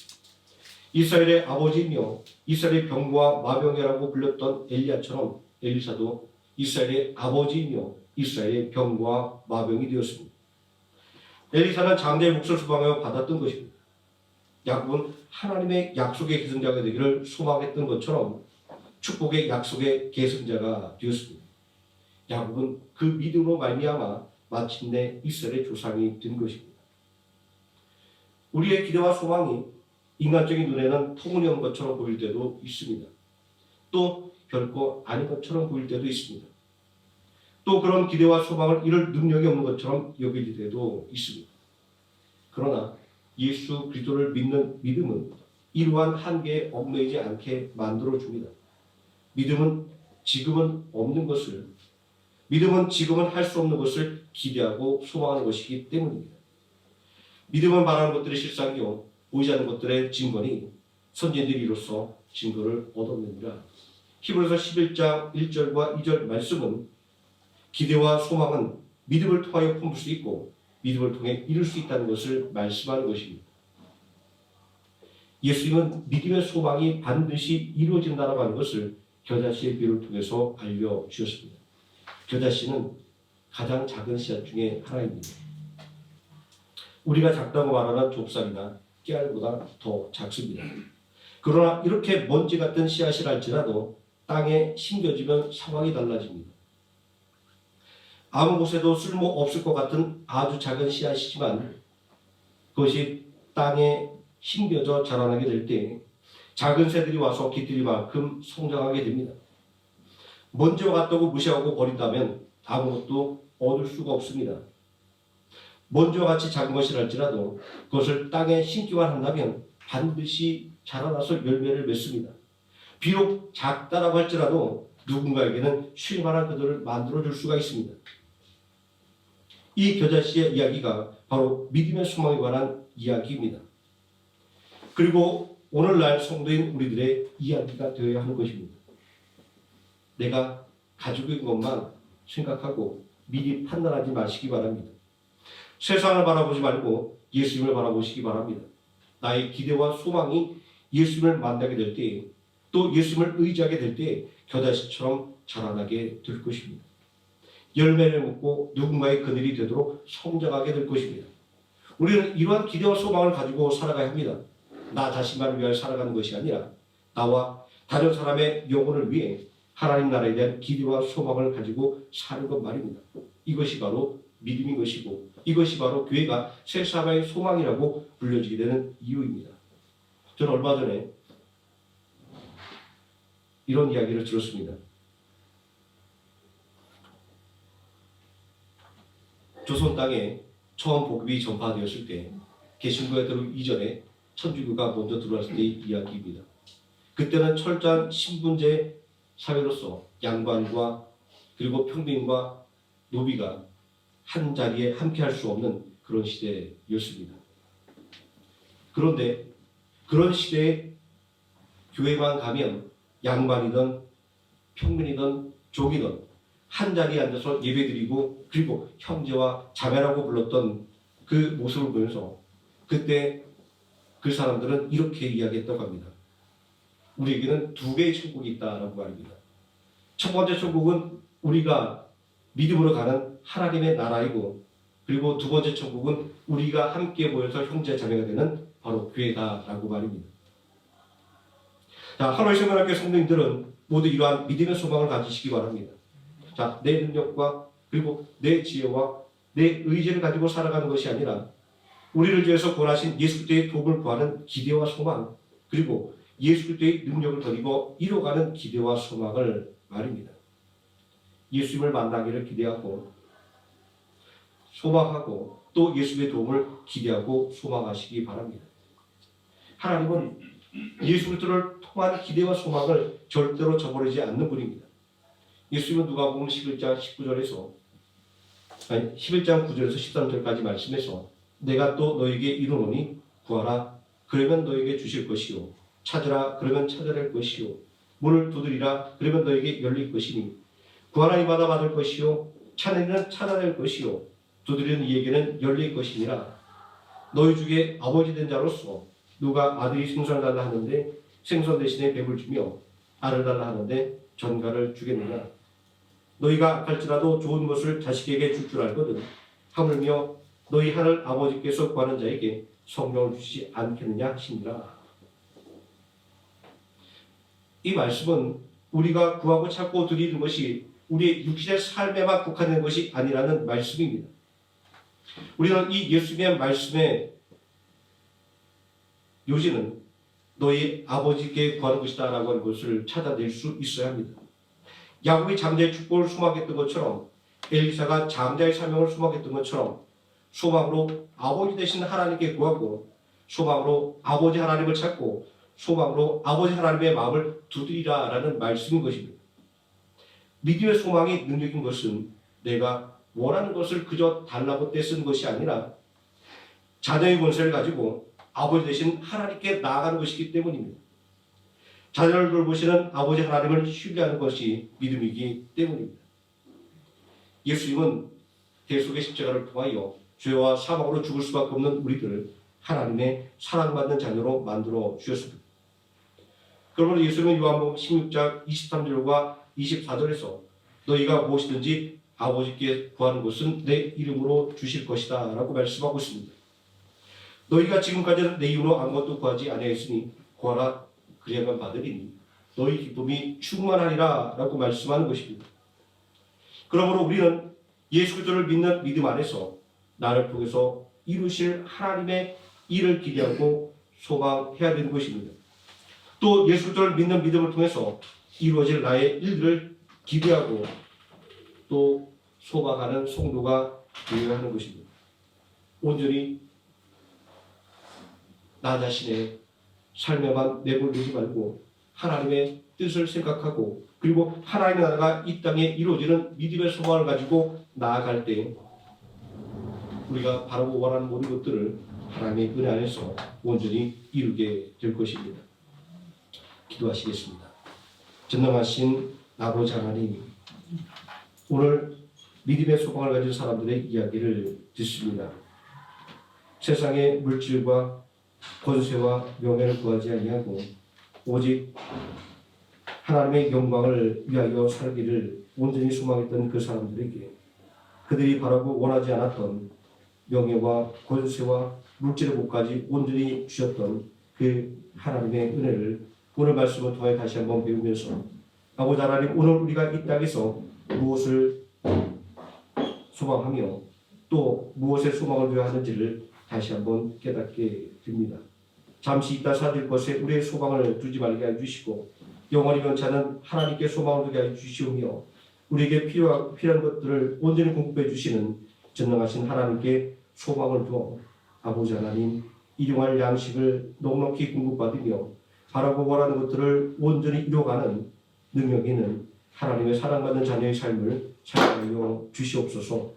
이스라엘의 아버지이며 이스라엘의 병과 마병이라고 불렸던 엘리야처럼 엘리사도 이스라엘의 아버지이며 이스라엘의 병과 마병이 되었습니다. 엘리사는 장자의 몫을 소망하여 받았던 것입니다. 야곱은 하나님의 약속의 계승자가 되기를 소망했던 것처럼 축복의 약속의 계승자가 되었습니다. 야곱은 그 믿음으로 말미암아 마침내 이스라엘의 조상이 된 것입니다. 우리의 기대와 소망이 인간적인 눈에는 터무니없는 것처럼 보일 때도 있습니다. 또 결코 아닌 것처럼 보일 때도 있습니다. 또 그런 기대와 소망을 이룰 능력이 없는 것처럼 여길 때도 있습니다. 그러나 예수 그리스도를 믿는 믿음은 이러한 한계에 얽매이지 않게 만들어줍니다. 믿음은 지금은 없는 것을 믿음은 지금은 할 수 없는 것을 기대하고 소망하는 것이기 때문입니다. 믿음은 말하는 것들의 실상이요 보이지 않는 것들의 증거니 선진들이 이로써 증거를 얻었느니라. 히브리서 11장 1절과 2절 말씀은 기대와 소망은 믿음을 통하여 품을 수 있고 믿음을 통해 이룰 수 있다는 것을 말씀하는 것입니다. 예수님은 믿음의 소망이 반드시 이루어진다고 하는 것을 겨자씨의 비유를 통해서 알려주셨습니다. 겨자씨는 가장 작은 씨앗 중에 하나입니다. 우리가 작다고 말하는 좁쌀이나 깨알보다 더 작습니다. 그러나 이렇게 먼지 같은 씨앗이랄지라도 땅에 심겨지면 상황이 달라집니다. 아무 곳에도 쓸모없을 것 같은 아주 작은 씨앗이지만 그것이 땅에 심겨져 자라나게 될 때 작은 새들이 와서 깃들이만큼 성장하게 됩니다. 먼지와 같다고 무시하고 버린다면 아무것도 얻을 수가 없습니다. 먼지와 같이 작은 것이랄지라도 그것을 땅에 심기만 한다면 반드시 자라나서 열매를 맺습니다. 비록 작다라고 할지라도 누군가에게는 쉴만한 그들을 만들어줄 수가 있습니다. 이 겨자씨의 이야기가 바로 믿음의 소망에 관한 이야기입니다. 그리고 오늘날 성도인 우리들의 이야기가 되어야 하는 것입니다. 내가 가지고 있는 것만 생각하고 미리 판단하지 마시기 바랍니다. 세상을 바라보지 말고 예수님을 바라보시기 바랍니다. 나의 기대와 소망이 예수님을 만나게 될 때, 또 예수님을 의지하게 될 때 겨자씨처럼 자라나게 될 것입니다. 열매를 맺고 누군가의 그늘이 되도록 성장하게 될 것입니다. 우리는 이러한 기대와 소망을 가지고 살아가야 합니다. 나 자신만을 위하여 살아가는 것이 아니라 나와 다른 사람의 영혼을 위해 하나님 나라에 대한 기대와 소망을 가지고 사는 것 말입니다. 이것이 바로 믿음인 것이고 이것이 바로 교회가 세상의 소망이라고 불려지게 되는 이유입니다. 저는 얼마 전에 이런 이야기를 들었습니다. 조선 땅에 처음 복음이 전파되었을 때 개신교가 들어오기 이전에 천주교가 먼저 들어왔을 때의 이야기입니다. 그때는 철저한 신분제 사회로서 양반과 그리고 평민과 노비가 한 자리에 함께 할 수 없는 그런 시대였습니다. 그런데 그런 시대에 교회만 가면 양반이든 평민이든 종이든 한 자리에 앉아서 예배드리고 그리고 형제와 자매라고 불렀던 그 모습을 보면서 그때 그 사람들은 이렇게 이야기했다고 합니다. 우리에게는 두 개의 천국이 있다라고 말입니다. 첫 번째 천국은 우리가 믿음으로 가는 하나님의 나라이고 그리고 두 번째 천국은 우리가 함께 모여서 형제 자매가 되는 바로 교회다라고 말입니다. 자, 하나의 생명학교 성도님들은 모두 이러한 믿음의 소망을 가지시기 바랍니다. 자, 내 능력과 그리고 내 지혜와 내 의지를 가지고 살아가는 것이 아니라 우리를 위해서 구원하신 예수 그리스도의 도움을 구하는 기대와 소망 그리고 예수 그리스도의 능력을 드리고 이뤄가는 기대와 소망을 말입니다. 예수님을 만나기를 기대하고 소망하고 또 예수의 도움을 기대하고 소망하시기 바랍니다. 하나님은 예수 그리스도를 통한 기대와 소망을 절대로 저버리지 않는 분입니다. 예수님은 누가복음 11장 19절에서 11장 9절에서 13절까지 말씀해서 내가 또 너에게 이르노니 구하라 그러면 너에게 주실 것이요 찾으라 그러면 찾아낼 것이요 문을 두드리라 그러면 너에게 열릴 것이니 구하라 이마다 받을 것이요 찾으면 찾아낼 것이요 두드리는 이에게는 열릴 것이니라. 너희 중에 아버지 된 자로서 누가 아들이 생선을 달라 하는데 생선 대신에 뱀을 주며 알을 달라 하는데 전갈을 주겠느냐. 너희가 악할지라도 좋은 것을 자식에게 줄 줄 알거든 하물며 너희 하늘 아버지께서 구하는 자에게 성령을 주시지 않겠느냐 하시니라. 이 말씀은 우리가 구하고 찾고 드리는 것이 우리의 육신의 삶에만 국한된 것이 아니라는 말씀입니다. 우리는 이 예수님의 말씀의 요지는 너희 아버지께 구하는 것이다라고 하는 것을 찾아낼 수 있어야 합니다. 야곱이 장자의 축복을 소망했던 것처럼 엘리사가 장자의 사명을 소망했던 것처럼 소망으로 아버지 되신 하나님께 구하고 소망으로 아버지 하나님을 찾고 소망으로 아버지 하나님의 마음을 두드리라라는 말씀인 것입니다. 믿음의 소망이 능력인 것은 내가 원하는 것을 그저 달라고 떼쓴 것이 아니라 자녀의 권세를 가지고 아버지 대신 하나님께 나아가는 것이기 때문입니다. 자녀를 돌보시는 아버지 하나님을 신뢰하는 것이 믿음이기 때문입니다. 예수님은 대속의 십자가를 통하여 죄와 사망으로 죽을 수밖에 없는 우리들을 하나님의 사랑받는 자녀로 만들어 주셨습니다. 그러므로 예수님은 요한복음 16장 23절과 24절에서 너희가 무엇이든지 아버지께 구하는 것은 내 이름으로 주실 것이다 라고 말씀하고 있습니다. 너희가 지금까지는 내 이름으로 아무것도 구하지 아니하였으니 구하라 그리하면 받으리니 너희 기쁨이 충만하리라 라고 말씀하는 것입니다. 그러므로 우리는 예수 그리스도를 믿는 믿음 안에서 나를 통해서 이루실 하나님의 일을 기대하고 소망해야 되는 것입니다. 또 예수 그리스도를 믿는 믿음을 통해서 이루어질 나의 일들을 기대하고 또 소망하는 성도가 되어야 하는 것입니다. 온전히 나 자신의 삶에만 내몰리지 말고 하나님의 뜻을 생각하고 그리고 하나님의 나라가 이 땅에 이루어지는 믿음의 소망을 가지고 나아갈 때 우리가 바라고 원하는 모든 것들을 하나님의 은혜 안에서 온전히 이루게 될 것입니다. 기도하시겠습니다. 전능하신 아버지 하나님, 오늘 믿음의 소망을 가진 사람들의 이야기를 듣습니다. 세상의 물질과 권세와 명예를 구하지 아니하고 오직 하나님의 영광을 위하여 살기를 온전히 소망했던 그 사람들에게 그들이 바라고 원하지 않았던 명예와 권세와 물질의 복까지 온전히 주셨던 그 하나님의 은혜를 오늘 말씀을 통해 다시 한번 배우면서 아버지 하나님, 오늘 우리가 이 땅에서 무엇을 소망하며 또 무엇에 소망을 두어야 하는지를 다시 한번 깨닫게 됩니다. 잠시 있다 사라질 것에 우리의 소망을 두지 말게 해주시고 영원히 변치않은 하나님께 소망을 두게 해주시오며 우리에게 필요한 것들을 온전히 공급해 주시는 전능하신 하나님께 소망을 두어 아버지 하나님, 일용할 양식을 넉넉히 공급받으며 바라고 원하는 것들을 온전히 이루어가는 능력 있는 하나님의 사랑받는 자녀의 삶을 살아가며 주시옵소서.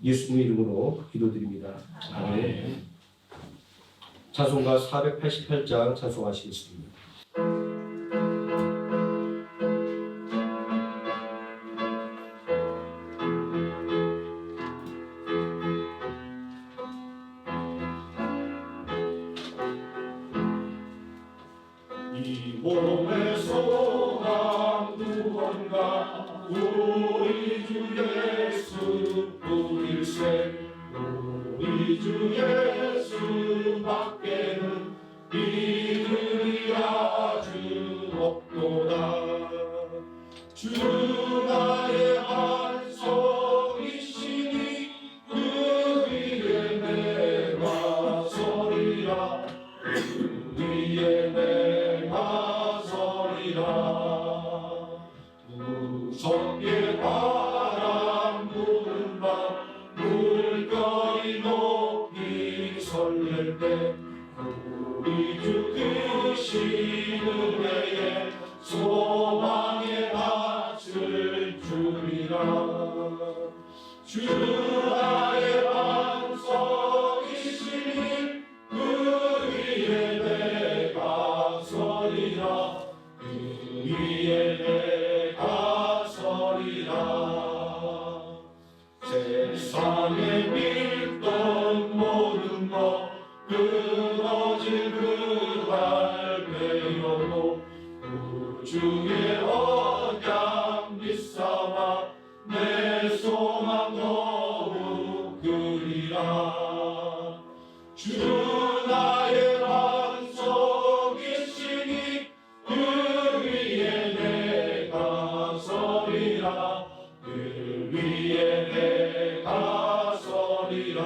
예수님의 이름으로 기도드립니다. 아멘. 찬송가 488장 찬송하시겠습니다. 이 몸의 소망 누군가 우리 주 예수 뿐일세. 우리 주 예수 밖에는 이들이 아주 없도다. 주 나의 반석이시니 그 위에 내가 서리라. 그 위에 내가 서리라. 무섭게 바람 부는 밤 물결이 높이 설렐 때 우리 주 크신 은혜에 소망의 낯을 주리라. 주 나의 반석이시니 그 위에 내가 서리라. 그 위에 내가 서리라. 세상에 밀던 모든 것 끊어질 그날 배워도 우주의 언약 믿사마 내 소망 더욱 그리라. 주 나의 반석이시니 그 위에 내가 서리라. 그 위에 내가 서리라.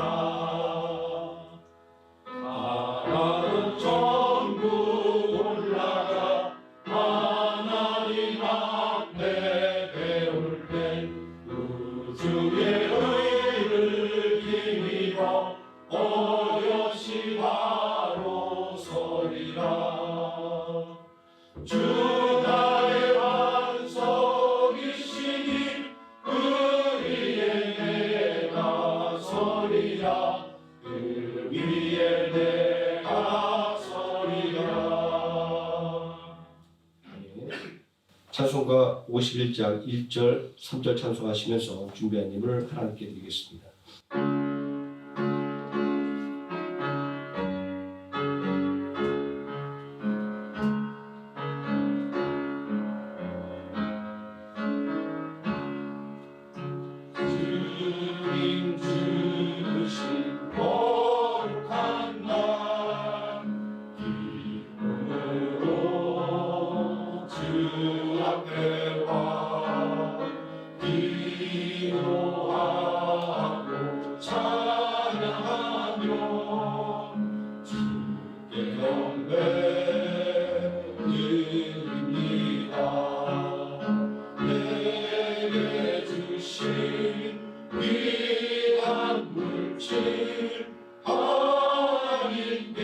하나는 전부 올라가 하나님 앞에 배울 때 우주의 의를 힘입어 어여시 바로 서리라. 주 나의 반석이시니 찬송가 51장 1절, 3절 찬송하시면서 준비한 예물을 하나님께 드리겠습니다. 주님 주신 거룩한 날 기쁨으로 주 앞에 와 기도하고 찬양하며 주께 경배 드립니다. 내게 주신 귀한 물질 하나님께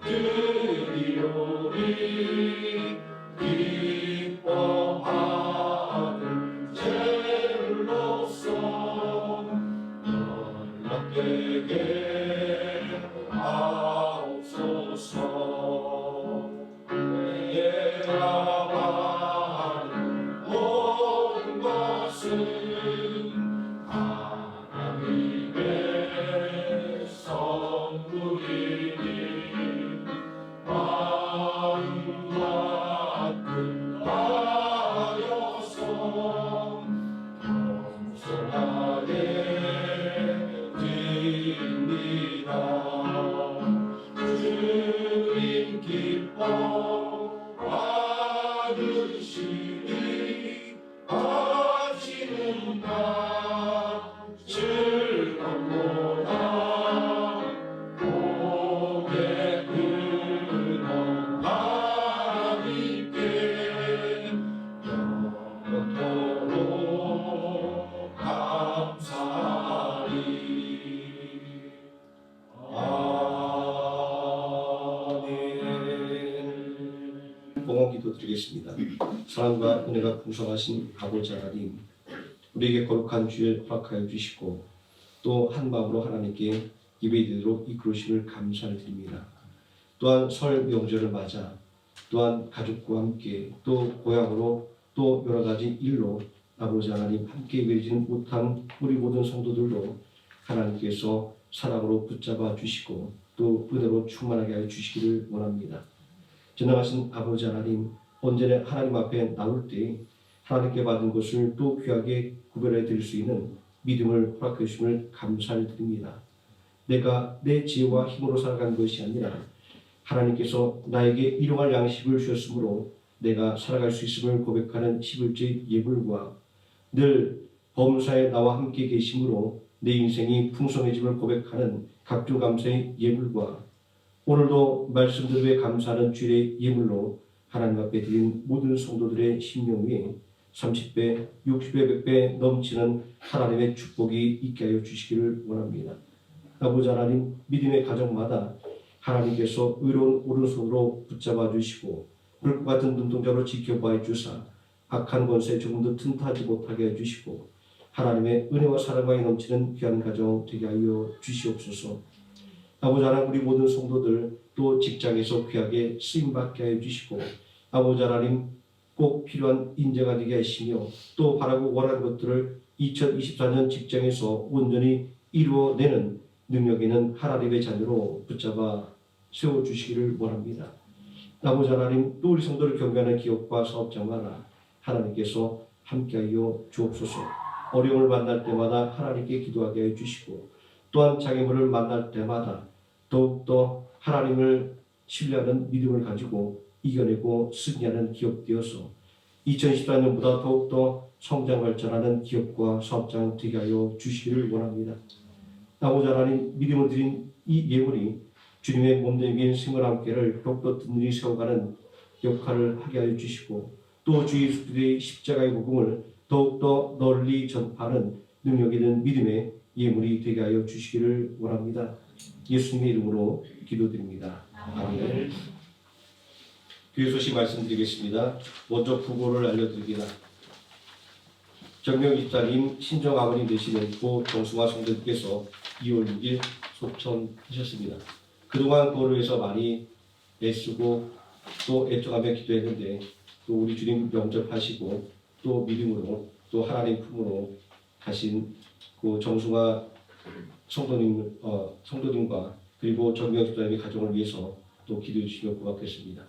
드리오니 기뻐하는 제물로서 연락되게 하옵소서. 내가 바라는 모든 것은 하나님의 선물이니 마음과 뜻하여서 겸손하게 드립니다. 주님 기뻐 받으시니 하시는 나 즐겁구나. 고개 근원 하나님께 영원토록 감사하리. 아멘. 봉헌기도 드리겠습니다. 사랑과 은혜가 풍성하신 아버지 하나님, 우리에게 거룩한 주일 허락하여 주시고 또 한 마음으로 하나님께 예배드리도록 이끌으심을 감사를 드립니다. 또한 설 명절을 맞아 또한 가족과 함께 또 고향으로 또 여러 가지 일로 아버지 하나님 함께 예배드리지 못한 우리 모든 성도들도 하나님께서 사랑으로 붙잡아 주시고 또 은혜로 충만하게 하여 주시기를 원합니다. 전능하신 아버지 하나님, 언제나 하나님 앞에 나올 때 하나님께 받은 것을 또 귀하게 구별해 드릴 수 있는 믿음을 허락해 주심을 감사를 드립니다. 내가 내 지혜와 힘으로 살아간 것이 아니라 하나님께서 나에게 일용할 양식을 주셨으므로 내가 살아갈 수 있음을 고백하는 11조 예물과 늘 범사에 나와 함께 계심으로 내 인생이 풍성해짐을 고백하는 각종 감사의 예물과 오늘도 말씀드리에 감사하는 주일의 예물로 하나님 앞에 드린 모든 성도들의 심령 위에 30배, 60배, 100배 넘치는 하나님의 축복이 있게 하여 주시기를 원합니다. 아버지 하나님, 믿음의 가정마다 하나님께서 의로운 오른손으로 붙잡아 주시고 불꽃 같은 눈동자로 지켜봐 주사 악한 권세 조금도 틈타지 못하게 해주시고 하나님의 은혜와 사랑과 넘치는 귀한 가정 되게 하여 주시옵소서. 아버지 하나님, 우리 모든 성도들 또 직장에서 귀하게 쓰임받게 하여 주시고 아버지 하나님, 꼭 필요한 인재가 되게 하시며 또 바라고 원하는 것들을 2024년 직장에서 온전히 이루어내는 능력 있는 하나님의 자녀로 붙잡아 세워주시기를 원합니다. 아버지 하나님, 또 우리 성도를 경배하는 기업과 사업장마다 하나님께서 함께하여 주옵소서. 어려움을 만날 때마다 하나님께 기도하게 해주시고 또한 장애물을 만날 때마다 더욱더 하나님을 신뢰하는 믿음을 가지고 이겨내고 승리하는 기업 되어서 2014년보다 더욱더 성장 발전하는 기업과 사업장 되게 하여 주시기를 원합니다. 아버지 하나님, 믿음을 드린 이 예물이 주님의 몸되긴 생활 함께를 더욱더 든든히 세워가는 역할을 하게 하여 주시고 또 주 예수 그리스도의 십자가의 복음을 더욱더 널리 전파하는 능력 있는 믿음의 예물이 되게 하여 주시기를 원합니다. 예수님의 이름으로 기도드립니다. 아멘. 교회 소식 말씀드리겠습니다. 먼저 부고를 알려드립니다. 정명 집사님 친정 아버님 되시는 고 정승화 성도님께서 2월 6일 소천하셨습니다. 그동안 그를 위해서 많이 애쓰고 또 애통하며 기도했는데 또 우리 주님 영접하시고 또 믿음으로 또 하나님 품으로 가신 그 정승화 성도님과 그리고 정명 집사님의 가정을 위해서 또 기도해 주시면 고맙겠습니다.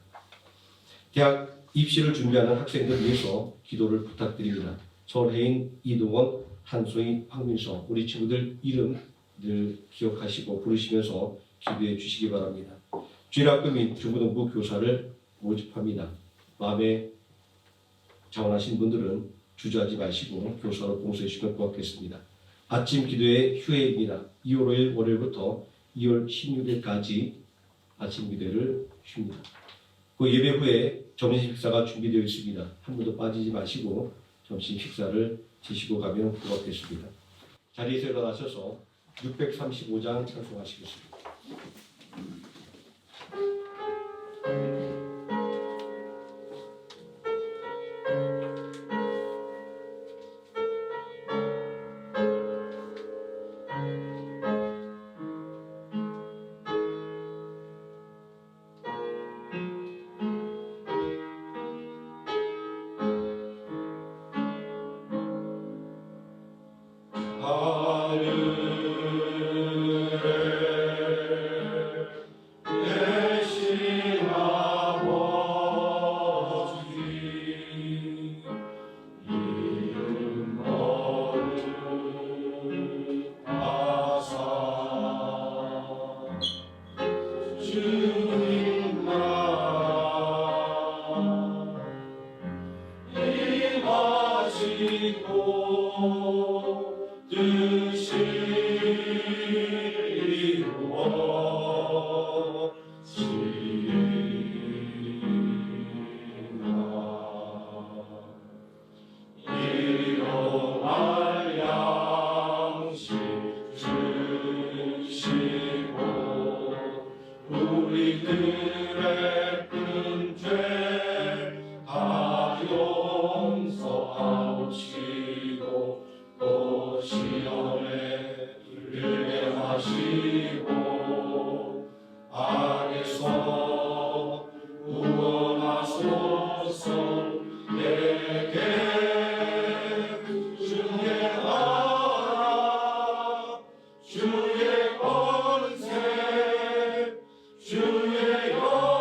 대학 입시를 준비하는 학생들 위해서 기도를 부탁드립니다. 서울혜인, 이동원, 한소희, 황민서 우리 친구들 이름 늘 기억하시고 부르시면서 기도해 주시기 바랍니다. 주일학교 및 중고등부 교사를 모집합니다. 마음에 자원하신 분들은 주저하지 마시고 교사로 봉사해 주시면 고맙겠습니다. 아침 기도의 휴회입니다. 2월 5일 월요일부터 2월 16일까지 아침 기도를 쉽니다. 그 예배 후에 점심 식사가 준비되어 있습니다. 한 분도 빠지지 마시고 점심 식사를 드시고 가면 고맙겠습니다. 자리에서 일어나셔서 635장 찬송하시겠습니다. 우리들의 큰 죄 다 용서하옵시고 또 시험에 들게 하시고 악에서 구원하소서. 내게 주의 나라 주의 권세 주의 영광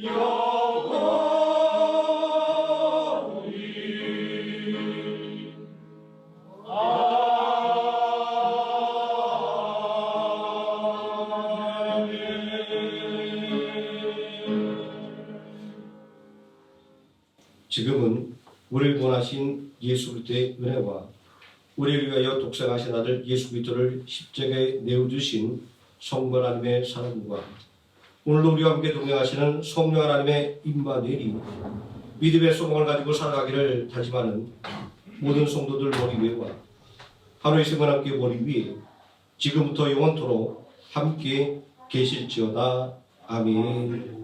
영원히 지금은 우리를 구원하신 예수 그리스도의 은혜와 우리를 위하여 독생하신 아들 예수 그리스도를 십자가에 내어주신 성부 하나님의 사랑과 오늘도 우리와 함께 동행하시는 성령 하나님의 임마누엘이 믿음의 소망을 가지고 살아가기를 다짐하는 모든 성도들 머리 위에와 하루의 생을 함께 머리 위에 지금부터 영원토록 함께 계실지어다. 아멘.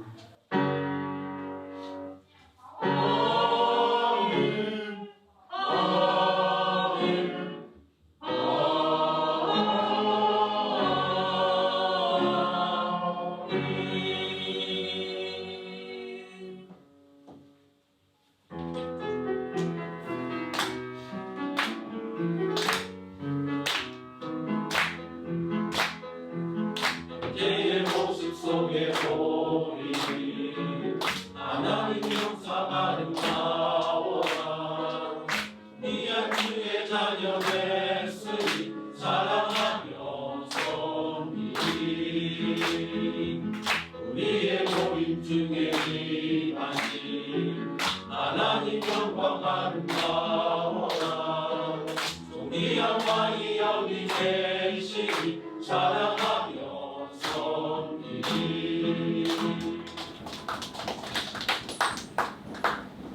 그때의 모습 속에 보이니 하나님 영상 아름다워라. 미안 주의 자녀 됐으니 사랑하며 섬기리. 우리의 모임 중에 임하시 하나님 영광 아름다워라. 존귀한 왕이 여기 계시니 사랑하며 섬기리.